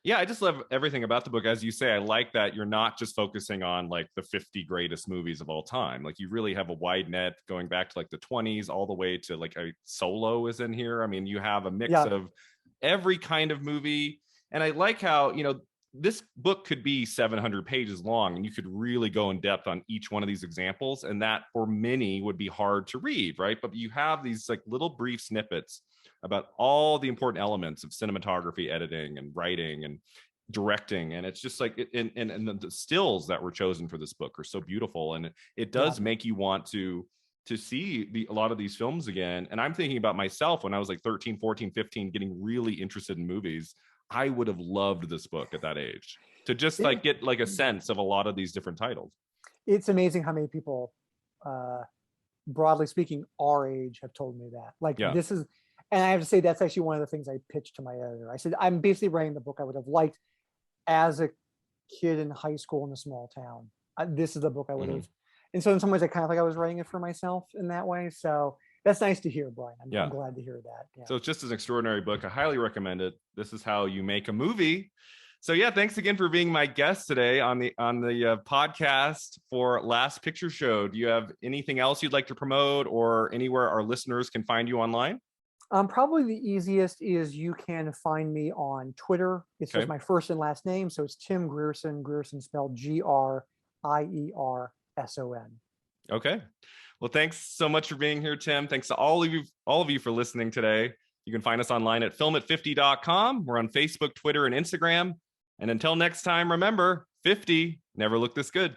Yeah, I just love everything about the book. As you say, I like that you're not just focusing on like the 50 greatest movies of all time. Like you really have a wide net going back to like the 20s all the way to like Solo is in here. I mean, you have a mix Yeah, of every kind of movie. And I like how, this book could be 700 pages long and you could really go in depth on each one of these examples. And that for many would be hard to read, right? But you have these like little brief snippets about all the important elements of cinematography, editing, and writing, and directing. And it's just like and the stills that were chosen for this book are so beautiful, and it yeah. does make you want to see a lot of these films again. And I'm thinking about myself when I was like 13, 14, 15, getting really interested in movies. I would have loved this book at that age to just like It, get like a sense of a lot of these different titles. it's amazing how many people, uh, broadly speaking, our age have told me that. Like Yeah. this is, and I have to say that's actually one of the things I pitched to my editor. I said I'm basically writing the book I would have liked as a kid in high school in a small town. This is the book I would Hmm. have. And so in some ways, I kind of like I was writing it for myself in that way. So that's nice to hear, Brian. I'm Yeah. glad to hear that. Yeah. So it's just an extraordinary book. I highly recommend it. This is how you make a movie. So yeah, thanks again for being my guest today on the podcast for Last Picture Show. Do you have anything else you'd like to promote, or anywhere our listeners can find you online? Probably the easiest is you can find me on Twitter. It's just Okay. my first and last name. So it's Tim Grierson, Grierson spelled Grierson. Okay. Well, thanks so much for being here, Tim. Thanks to all of you for listening today. You can find us online at filmat50.com. We're on Facebook, Twitter, and Instagram. And until next time, remember, 50 never looked this good.